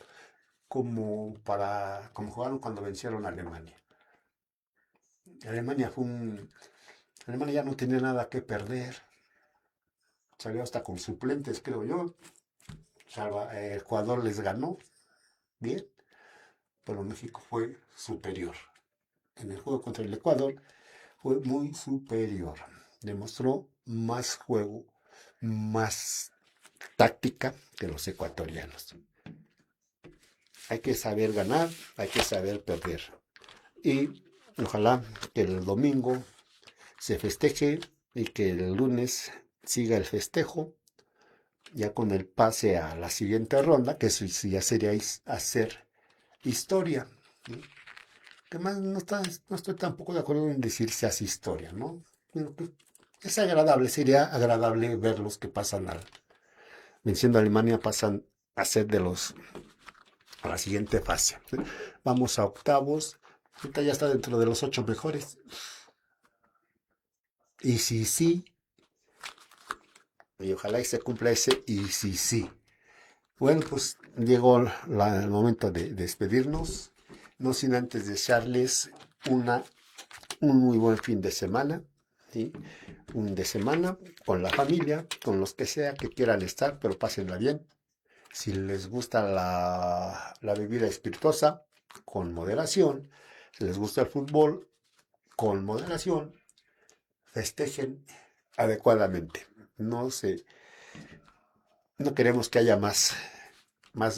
Speaker 1: como jugaron cuando vencieron a Alemania. Alemania Alemania ya no tenía nada que perder. Salió hasta con suplentes, creo yo. Ecuador les ganó bien, pero México fue superior. En el juego contra el Ecuador fue muy superior. Demostró más juego, más táctica que los ecuatorianos. Hay que saber ganar, hay que saber perder. Y ojalá que el domingo se festeje y que el lunes siga el festejo, ya con el pase a la siguiente ronda, que eso ya sería hacer historia. ¿Sí? Que más no estoy tampoco de acuerdo en decir se hace historia, ¿no? Pero que es agradable, sería agradable ver los que pasan venciendo a Alemania, pasan a ser a la siguiente fase. ¿Sí? Vamos a octavos. Ahorita ya está dentro de los 8 mejores. Y si sí, y ojalá y se cumpla ese y si sí. Bueno, pues llegó el momento de despedirnos, no sin antes desearles un muy buen fin de semana, ¿sí? Un de semana con la familia, con los que sea que quieran estar, pero pásenla bien. Si les gusta la bebida espirituosa, con moderación. Si les gusta el fútbol, con moderación. Festejen adecuadamente. No queremos que haya más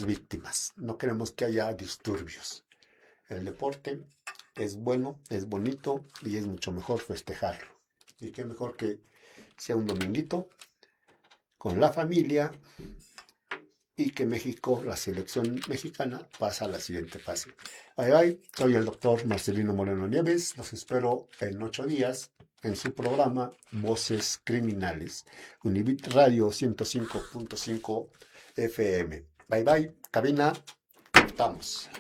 Speaker 1: víctimas. No queremos que haya disturbios. El deporte es bueno, es bonito y es mucho mejor festejarlo. Y qué mejor que sea un dominguito con la familia y que México, la selección mexicana, pasa a la siguiente fase. Bye bye, soy el doctor Marcelino Moreno Nieves. Los espero en 8 días en su programa Voces Criminales, Univit Radio 105.5 FM. Bye bye, cabina, estamos.